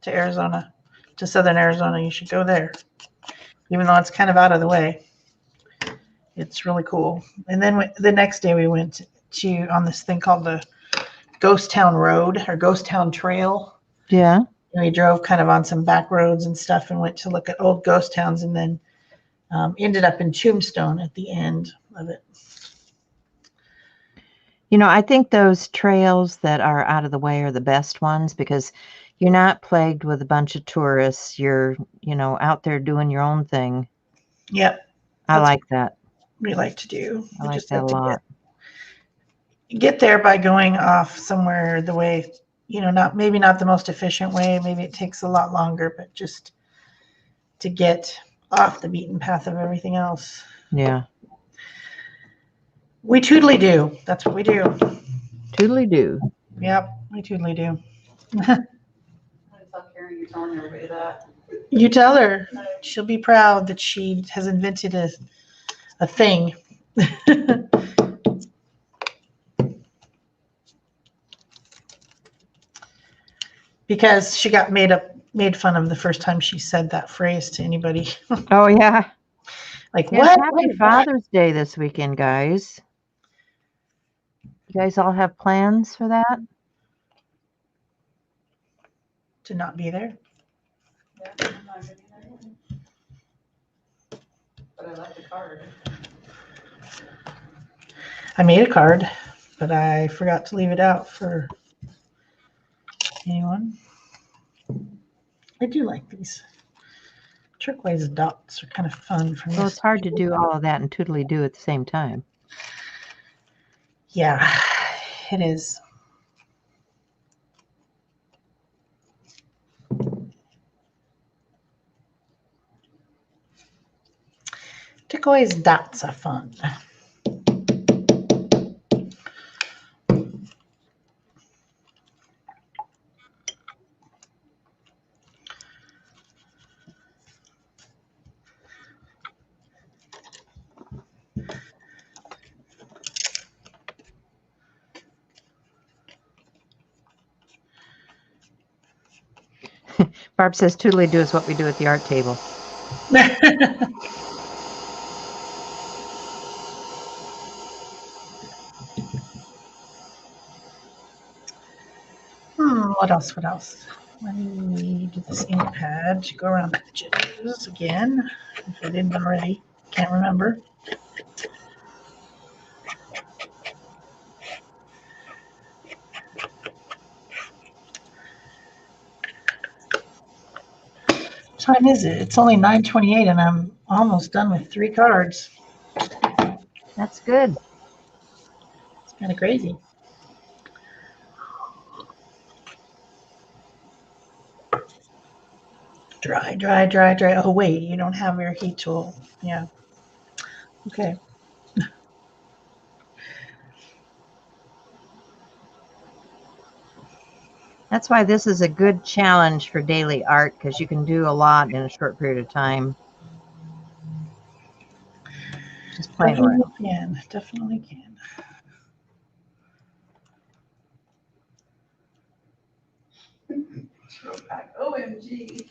B: to Arizona, to southern Arizona, you should go there. Even though it's kind of out of the way, it's really cool. And then the next day we went to on this thing called the Ghost Town Road or Ghost Town Trail.
A: Yeah.
B: And we drove kind of on some back roads and stuff and went to look at old ghost towns, and then ended up in Tombstone at the end of it.
A: You know, I think those trails that are out of the way are the best ones because you're not plagued with a bunch of tourists. You're, out there doing your own thing.
B: Yep.
A: I like that.
B: We like to do.
A: I like that a lot.
B: Get there by going off somewhere the way, maybe not the most efficient way. Maybe it takes a lot longer, but just to get off the beaten path of everything else.
A: Yeah.
B: We totally do. That's what we do.
A: Totally do.
B: Yep, we totally do.
C: I thought Karen, you're telling everybody that.
B: You tell her. She'll be proud that she has invented a thing. Because she got made fun of the first time she said that phrase to anybody.
A: Oh, yeah.
B: Like,
A: Yeah,
B: what?
A: Happy Father's Day this weekend, guys. You guys all have plans for that?
B: To not be there?
C: Yeah, I'm not gonna be there either. But I left the card.
B: I made a card, but I forgot to leave it out for anyone. I do like these. Turquoise dots are kind of fun for me.
A: Well, it's hard to do all of that and totally do at the same time.
B: Yeah, it is. Turquoise dots are fun.
A: Barb says totally do is what we do at the art table.
B: What else? What else? Let me do this ink pad to go around edges again. If I didn't already, can't remember. What time is it? It's only 9:28 and I'm almost done with 3 cards.
A: That's good.
B: It's kind of crazy. Dry, dry, dry, dry. Oh, wait, you don't have your heat tool. Yeah. Okay.
A: That's why this is a good challenge for daily art because you can do a lot in a short period of time. Just playing around.
B: Definitely can.
C: Throwback. OMG.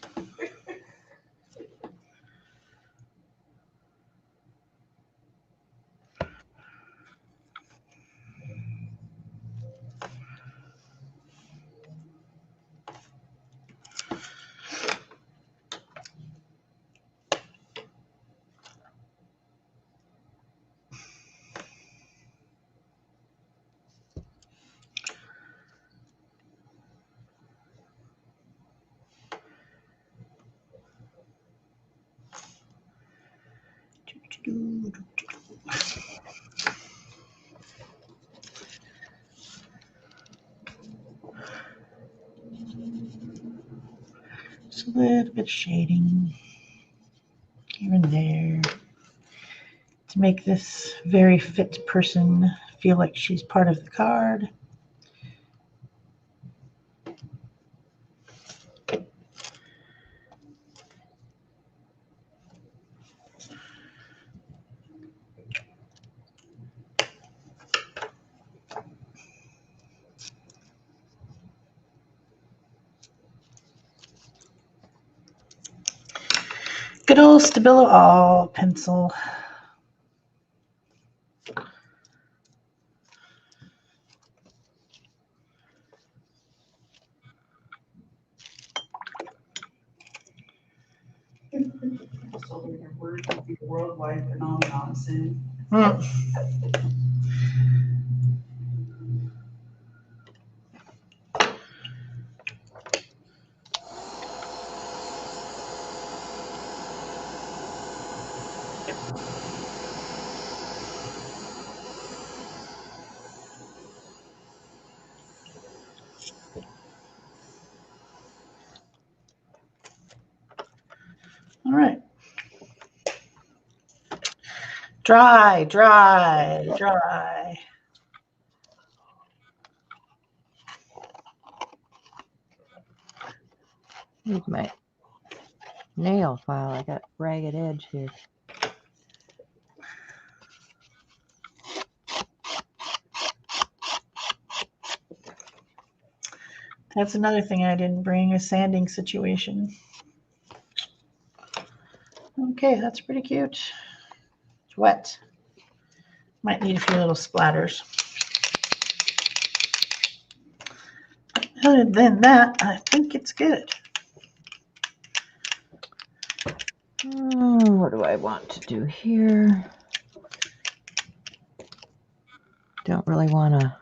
B: just a little bit of shading here and there to make this very fit person feel like she's part of the card. Good old Stabilo All pencil.
C: Just hoping your word will be a worldwide phenomenon soon.
B: All right. Dry, dry, dry.
A: Need my nail file. I got ragged edge here.
B: That's another thing I didn't bring, a sanding situation. Okay, that's pretty cute. It's wet. Might need a few little splatters. Other than that, I think it's good.
A: What do I want to do here? Don't really want to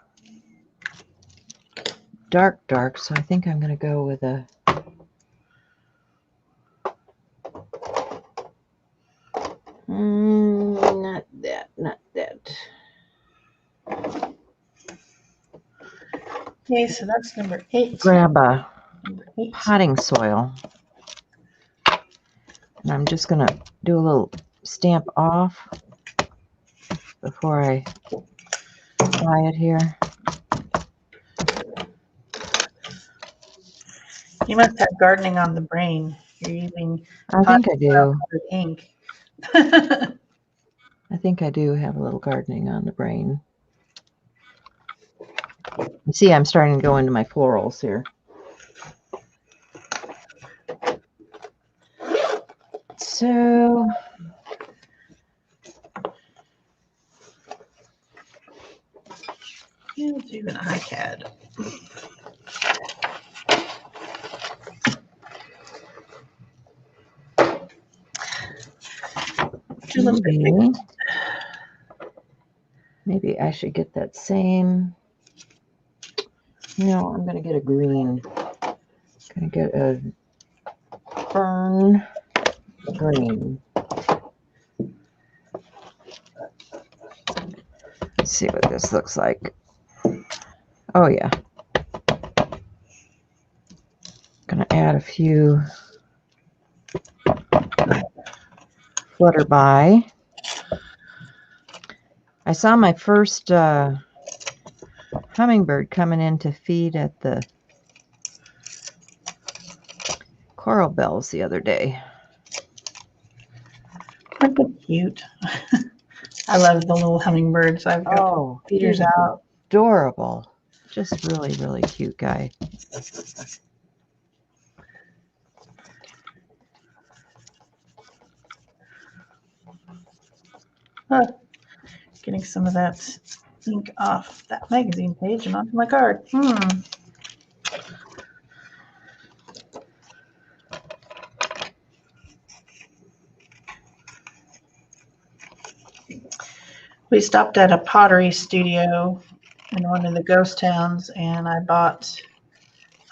A: dark, so I think I'm going to go with a not that.
B: Okay, so that's number 8.
A: Grab a
B: Number 8.
A: potting soil. And I'm just going to do a little stamp off before I apply it here.
B: You must have gardening on the brain. You're using
A: I think I do.
B: ink.
A: I think I do have a little gardening on the brain. You see, I'm starting to go into my florals here. So,
B: Let's do an iCAD.
A: maybe I should get that same. No, I'm going to get a green. Going to get a fern green. Let's see what this looks like. Oh yeah. Going to add a few flutterby. I saw my first hummingbird coming in to feed at the coral bells the other day.
B: Aren't they cute? I love the little hummingbirds. I've got feeders out.
A: Adorable. Just really, really cute guy.
B: Getting some of that ink off that magazine page and onto my card. We stopped at a pottery studio in one of the ghost towns, and I bought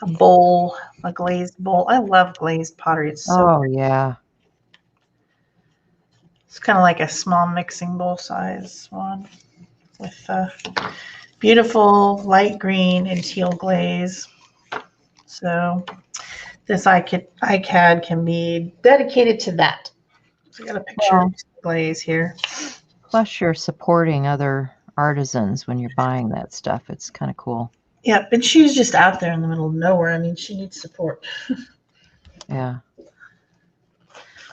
B: a bowl, a glazed bowl. I love glazed pottery. It's so
A: yeah.
B: It's kind of like a small mixing bowl size one with beautiful light green and teal glaze. So this iCAD can be dedicated to that. So I got a picture of glaze here.
A: Plus, you're supporting other artisans when you're buying that stuff. It's kind of cool.
B: Yep, and she's just out there in the middle of nowhere. I mean, she needs support.
A: Yeah.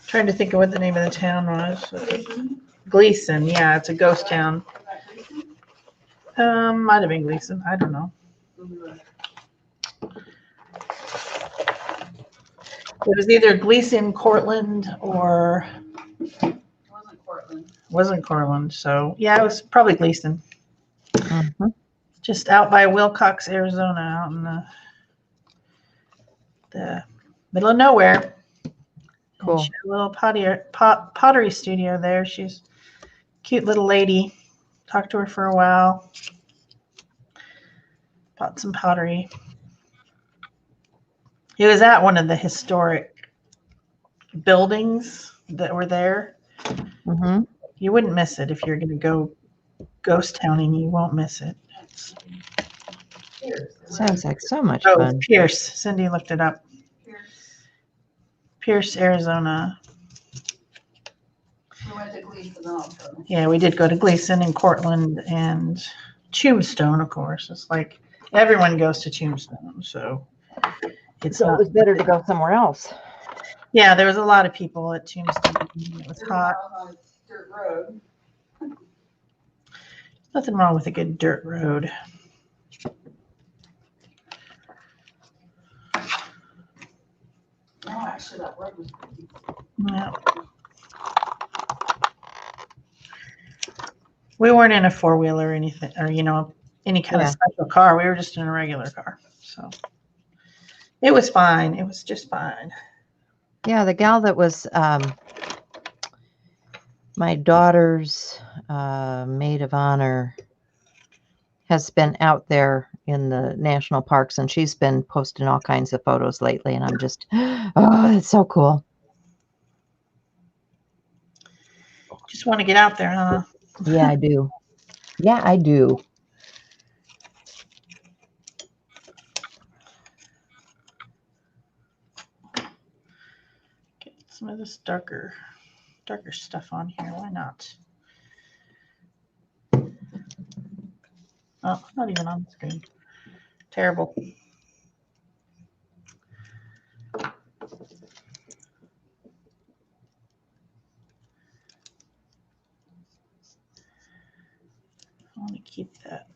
B: Trying to think of what the name of the town was. Gleason. Yeah, it's a ghost town. Might have been Gleason. I don't know. It was either Gleason, Cortland, or wasn't Cortland. So yeah, it was probably Gleason.
A: Mm-hmm.
B: Just out by Wilcox, Arizona, out in the middle of nowhere.
A: Cool.
B: And she had a little pottery studio there. She's a cute little lady. Talked to her for a while. Bought some pottery. It was at one of the historic buildings that were there.
A: Mm-hmm.
B: You wouldn't miss it if you're going to go ghost towning. You won't miss it.
A: Sounds like so much
B: Oh,
A: fun.
B: Pierce. Cindy looked it up. Pierce, Arizona.
C: We went to Gleason also.
B: Yeah, we did go to Gleason and Cortland and Tombstone, of course. It's like everyone goes to Tombstone, so it's
A: So
B: not.
A: it was better to go somewhere else.
B: Yeah, there was a lot of people at Tombstone. It was hot.
C: On a dirt road.
B: Nothing wrong with a good dirt road.
C: No, actually, that road was pretty.
B: Yeah. We weren't in a four-wheeler or anything, or any kind of special car. We were just in a regular car, so it was fine. It was just fine.
A: Yeah, the gal that was my daughter's maid of honor has been out there in the national parks, and she's been posting all kinds of photos lately, and I'm just, oh, it's so cool.
B: Just want to get out there, huh?
A: Yeah, I do. Yeah, I do.
B: Get some of this darker stuff on here. Why not? Oh, not even on the screen. Terrible. I want to keep that.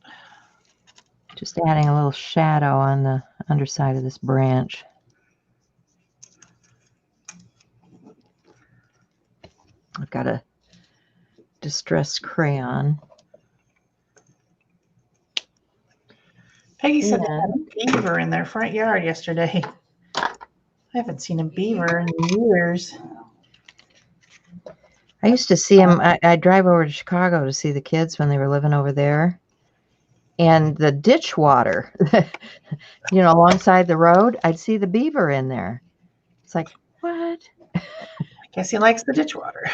A: Just adding a little shadow on the underside of this branch. I've got a distress crayon.
B: Peggy said they had a beaver in their front yard yesterday. I haven't seen a beaver in years.
A: I used to see them. I drive over to Chicago to see the kids when they were living over there. And the ditch water, alongside the road, I'd see the beaver in there. It's like, what?
B: I guess he likes the ditch water.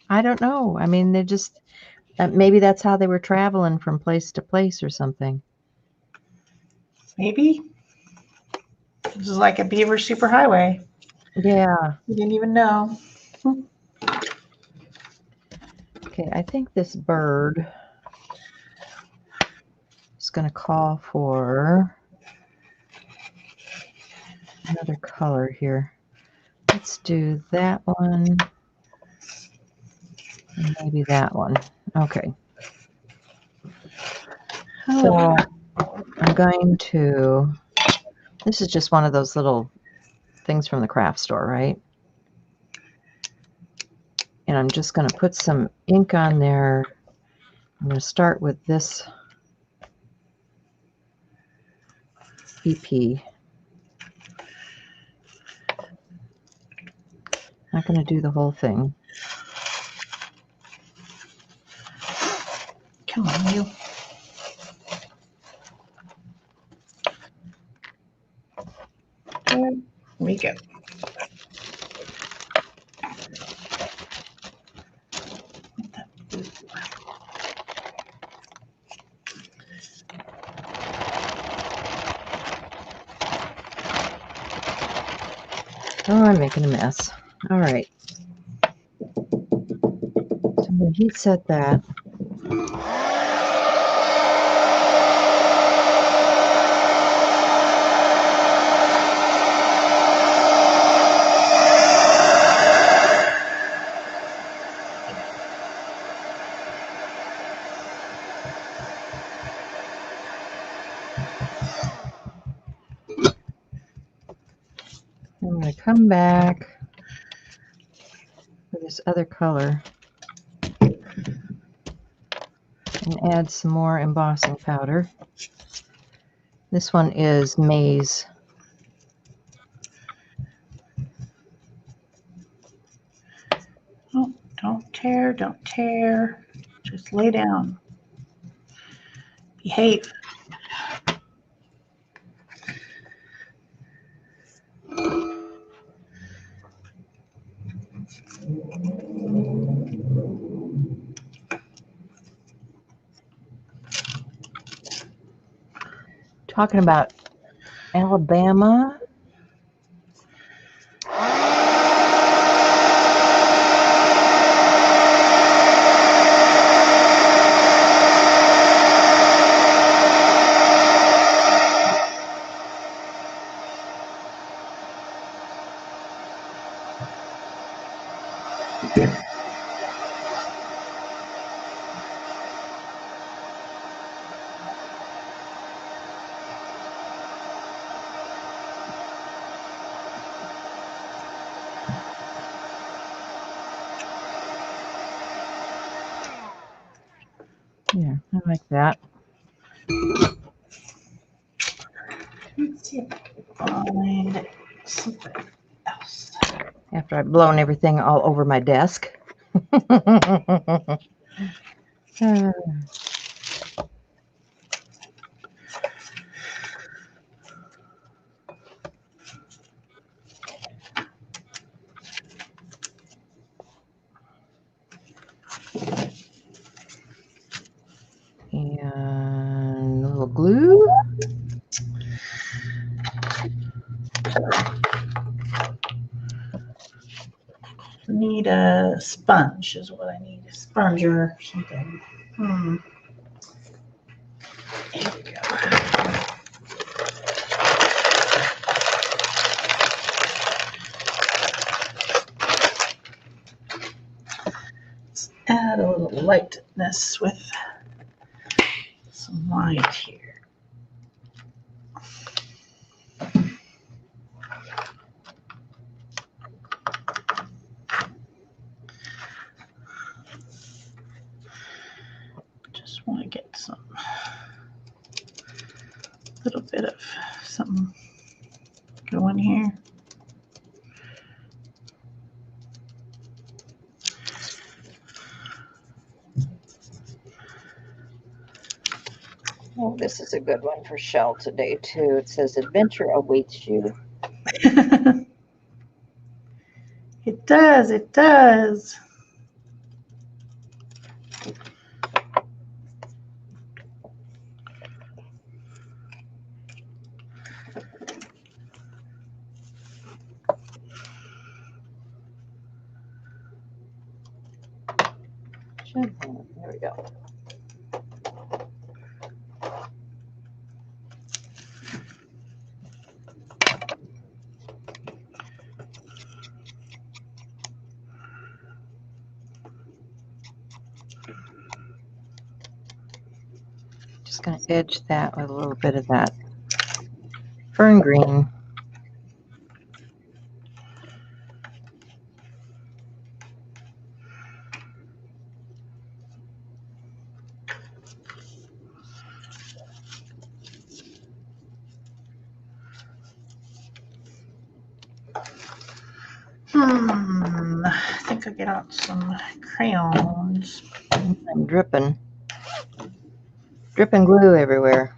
A: I don't know. I mean, they just, maybe that's how they were traveling from place to place or something.
B: Maybe. This is like a beaver superhighway.
A: Yeah.
B: You didn't even know.
A: Okay, I think this bird is going to call for another color here. Let's do that one. And maybe that one. Okay. So I'm going to, this is just one of those little things from the craft store, right? And I'm just going to put some ink on there. I'm going to start with this EP. Not going to do the whole thing.
B: Come on, you. There we go.
A: Oh, I'm making a mess. All right. So I'm going to heat set that. I'm going to come back for this other color and add some more embossing powder. This one is maize.
B: Oh, don't tear, don't tear. Just lay down. Behave.
A: Talking about Alabama. Yeah, I like that.
B: Let's see if I can find something else.
A: After I've blown everything all over my desk. And a little glue.
B: Need a sponge is what I need. A sponge or something. Here we go. Let's add a little lightness with some white here. Just want to get some little bit of something going here.
A: Oh, this is a good one for Shel today, too. It says, "Adventure awaits you."
B: It does, it does.
A: There we go. Just going to edge that with a little bit of that fern green.
B: I think I'll get out some crayons.
A: I'm dripping glue everywhere.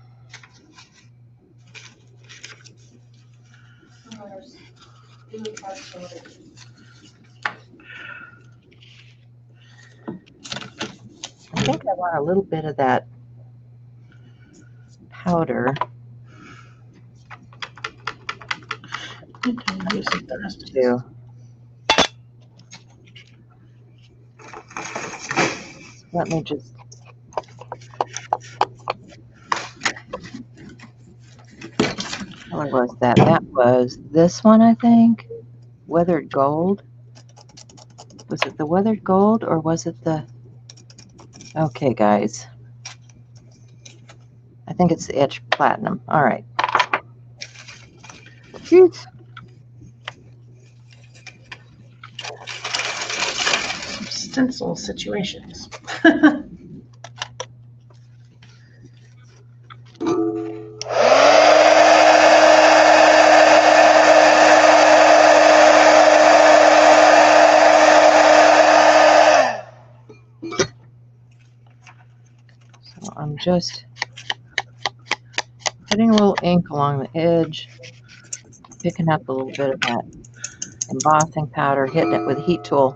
A: I think I want a little bit of that powder. too. Let me just. What was that? That was this one, I think. Weathered gold. Was it the weathered gold or was it the? Okay, guys. I think it's the etched platinum. All right. Jeez.
B: Stencil situations.
A: So I'm just putting a little ink along the edge, picking up a little bit of that embossing powder, hitting it with a heat tool.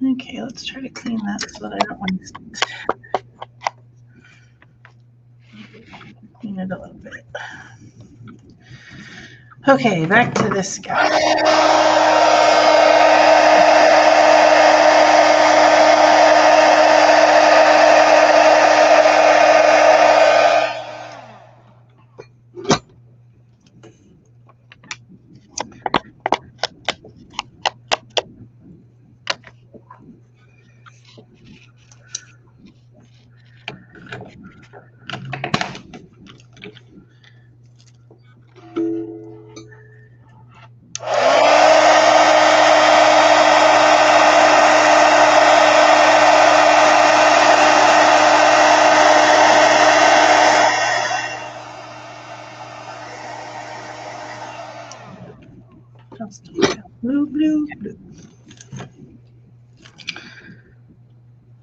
B: Okay, let's try to clean that so that I don't want to clean it a little bit. Okay, back to this guy. Blue, blue, blue. A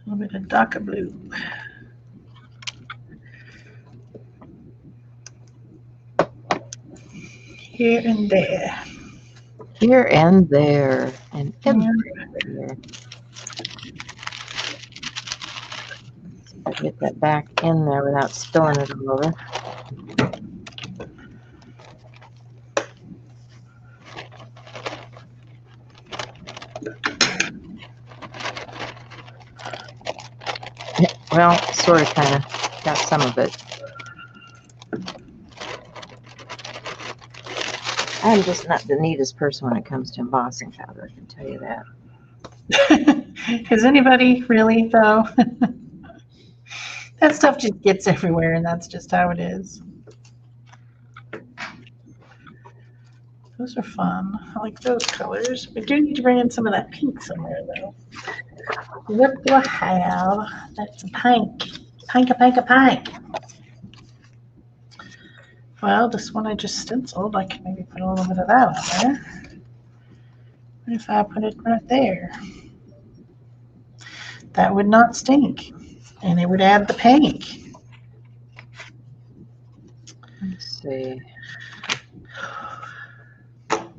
B: little bit of darker blue. Here and there.
A: Here and there. And everywhere. Get that back in there without spilling it all over. Yeah, well, sort of, kind of. Got some of it. I'm just not the neatest person when it comes to embossing powder, I can tell you that.
B: Is anybody really, though? That stuff just gets everywhere, and that's just how it is. Those are fun. I like those colors. We do need to bring in some of that pink somewhere, though. What do I have? That's a pink. Pink, a pink, a pink. Well, this one I just stenciled. I can maybe put a little bit of that on there. What if I put it right there? That would not stink. And it would add the pink.
A: Let's see. Got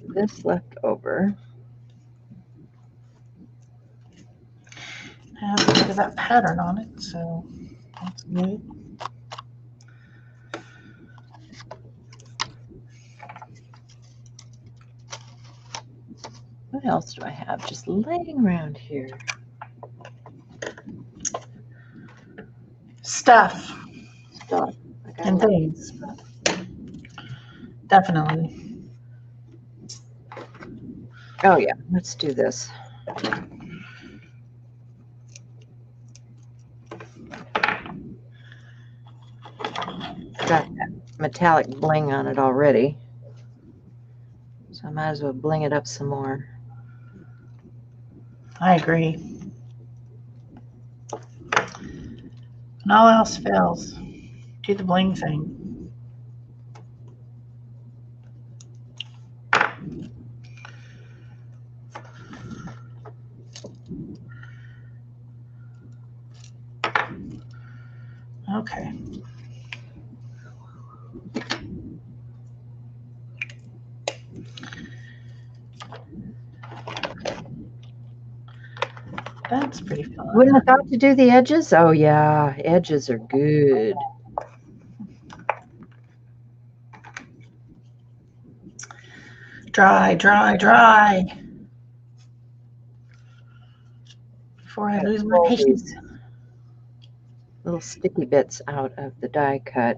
A: this left over.
B: It has a bit of that pattern on it, so that's good.
A: What else do I have just laying around here?
B: Stuff
A: Stuff.
B: and things. Definitely.
A: Oh yeah, let's do this. Got that metallic bling on it already, so I might as well bling it up some more.
B: I agree. When all else fails, do the bling thing. Okay. That's pretty fun.
A: Wouldn't have thought to do the edges. Oh yeah, edges are good.
B: Dry, dry, dry. Before I lose my
A: Pull
B: patience.
A: these little sticky bits out of the die cut.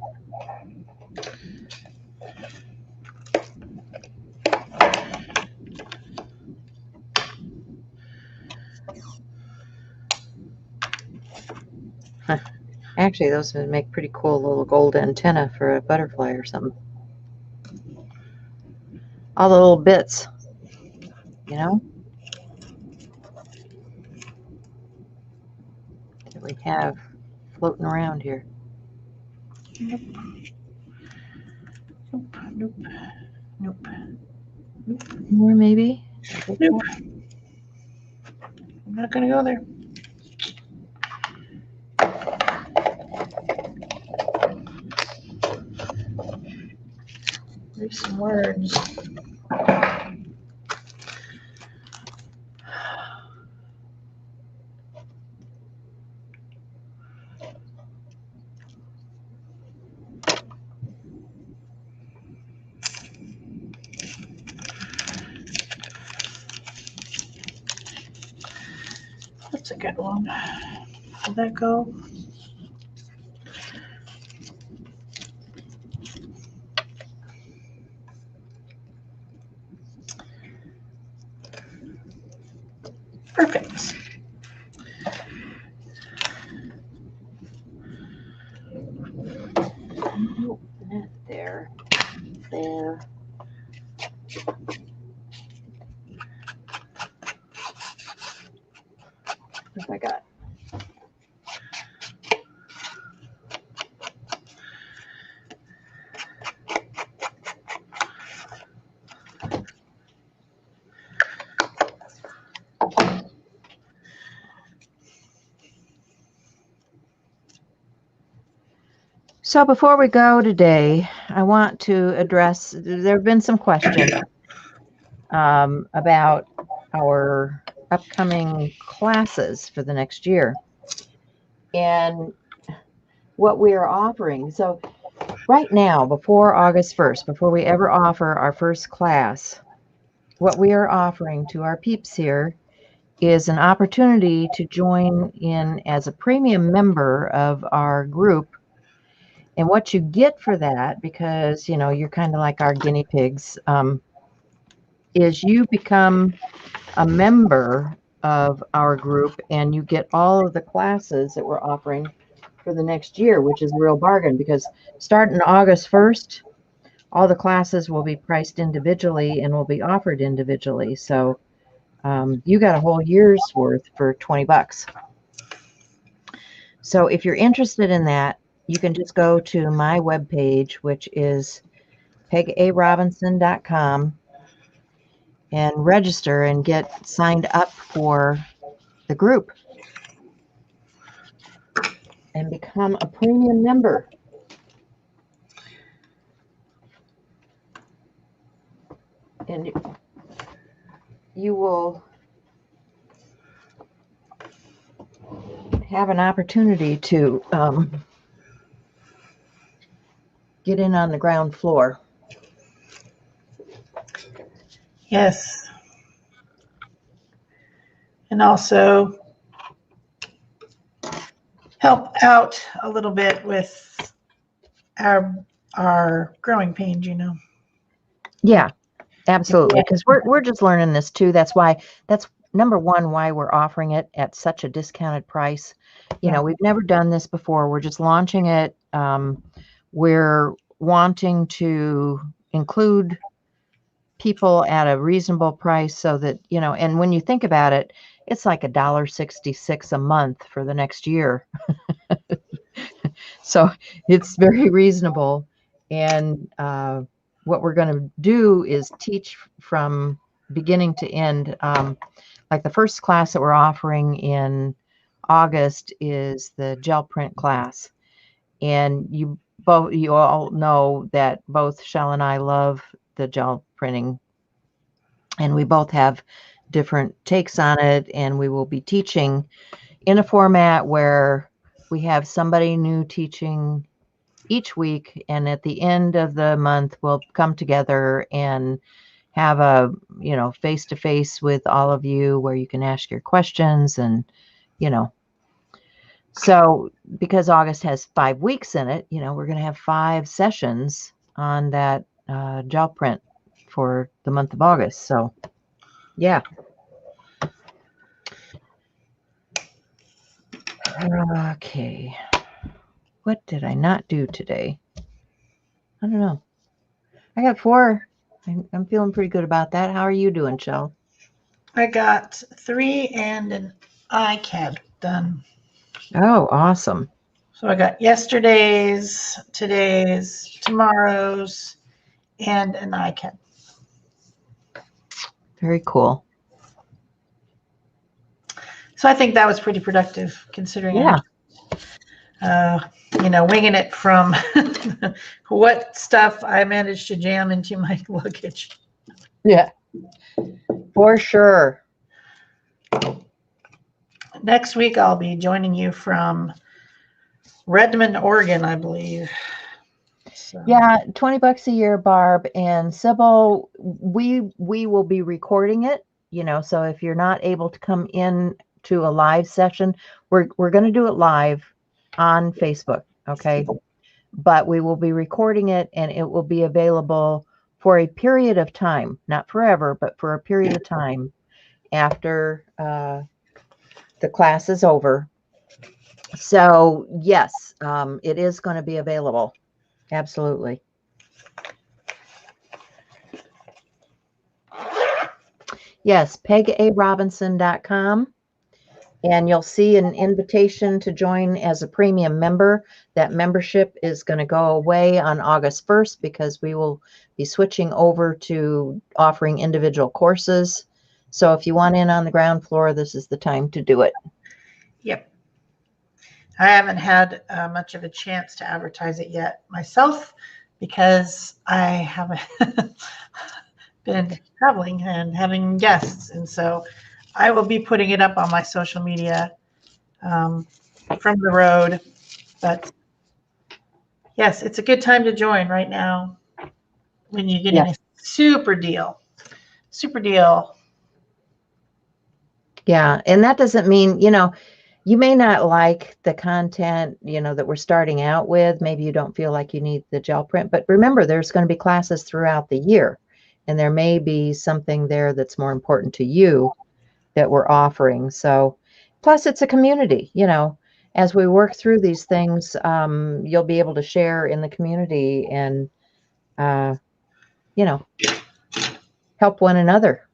A: Actually, those would make pretty cool little gold antenna for a butterfly or something. All the little bits, you know, that we have floating around here.
B: Nope. Nope. Nope. Nope.
A: More maybe?
B: Nope. I'm not gonna go there. There's some words. That's a good one. Did that go? Perfect.
A: Nope, not there. There. What have I got? So before we go today, I want to address, there have been some questions about our upcoming classes for the next year and what we are offering. So right now, before August 1st, before we ever offer our first class, what we are offering to our peeps here is an opportunity to join in as a premium member of our group. And what you get for that, because, you know, you're kind of like our guinea pigs, is you become a member of our group and you get all of the classes that we're offering for the next year, which is a real bargain because starting August 1st, all the classes will be priced individually and will be offered individually. So you got a whole year's worth for 20 bucks. So if you're interested in that, you can just go to my webpage, which is pegarobinson.com, and register and get signed up for the group and become a premium member. And you will have an opportunity to get in on the ground floor.
B: Yes. And also help out a little bit with our growing pains, you know.
A: Yeah, absolutely. Because we're just learning this too. That's number one, why we're offering it at such a discounted price. You know, we've never done this before. We're just launching it. We're wanting to include people at a reasonable price so that, you know, and when you think about it, it's like $1.66 a month for the next year. So it's very reasonable. And what we're going to do is teach from beginning to end. Like the first class that we're offering in August is the gel print class. And you all know that both Shel and I love the gel printing. And we both have different takes on it, and we will be teaching in a format where we have somebody new teaching each week, and at the end of the month we'll come together and have a face-to-face with all of you where you can ask your questions. And so because August has 5 weeks in it, we're going to have 5 sessions on that gel print for the month of August. So yeah. Okay, what did I not do today? I don't know. I got 4. I'm feeling pretty good about that. How are you doing, Shel?
B: I got 3 and an iCAD done.
A: Oh, awesome.
B: So I got yesterday's, today's, tomorrow's, and an iCAD.
A: Very cool.
B: So I think that was pretty productive considering winging it from what stuff I managed to jam into my luggage.
A: Yeah, for sure.
B: Next week, I'll be joining you from Redmond, Oregon, I believe. So.
A: Yeah, $20 a year, Barb and Sybil. We will be recording it, so if you're not able to come in to a live session, we're going to do it live on Facebook, okay? But we will be recording it, and it will be available for a period of time, not forever, but for a period of time after the class is over. So yes, it is going to be available. Absolutely. Yes, pegarobinson.com. And you'll see an invitation to join as a premium member. That membership is going to go away on August 1st because we will be switching over to offering individual courses. So if you want in on the ground floor, this is the time to do it.
B: Yep. I haven't had much of a chance to advertise it yet myself because I haven't been traveling and having guests. And so I will be putting it up on my social media from the road. But yes, it's a good time to join right now when you're getting a super deal. Super deal.
A: Yeah. And that doesn't mean, you may not like the content, that we're starting out with. Maybe you don't feel like you need the gel print, but remember, there's going to be classes throughout the year, and there may be something there that's more important to you that we're offering. So plus it's a community, as we work through these things, you'll be able to share in the community and, help one another.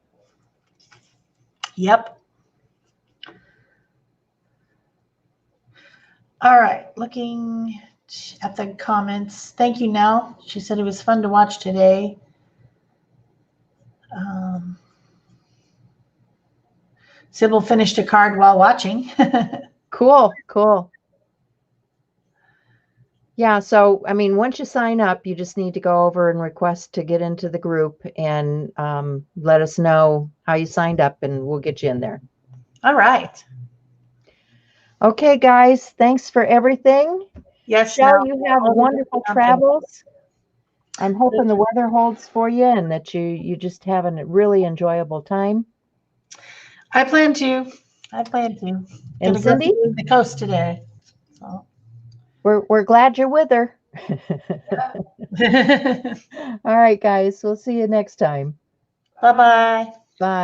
B: Yep. All right, looking at the comments. Thank you, Nell. She said it was fun to watch today. Sybil finished a card while watching.
A: Cool. Yeah, so, once you sign up, you just need to go over and request to get into the group and let us know how you signed up, and we'll get you in there.
B: All right.
A: Okay, guys, thanks for everything.
B: Yes,
A: Shel, you have wonderful travels. I'm hoping the weather holds for you and that you just have a really enjoyable time.
B: I plan to.
A: And Cindy?
B: Go to the coast today. So.
A: We're glad you're with her. All right, guys. We'll see you next time.
B: Bye-bye.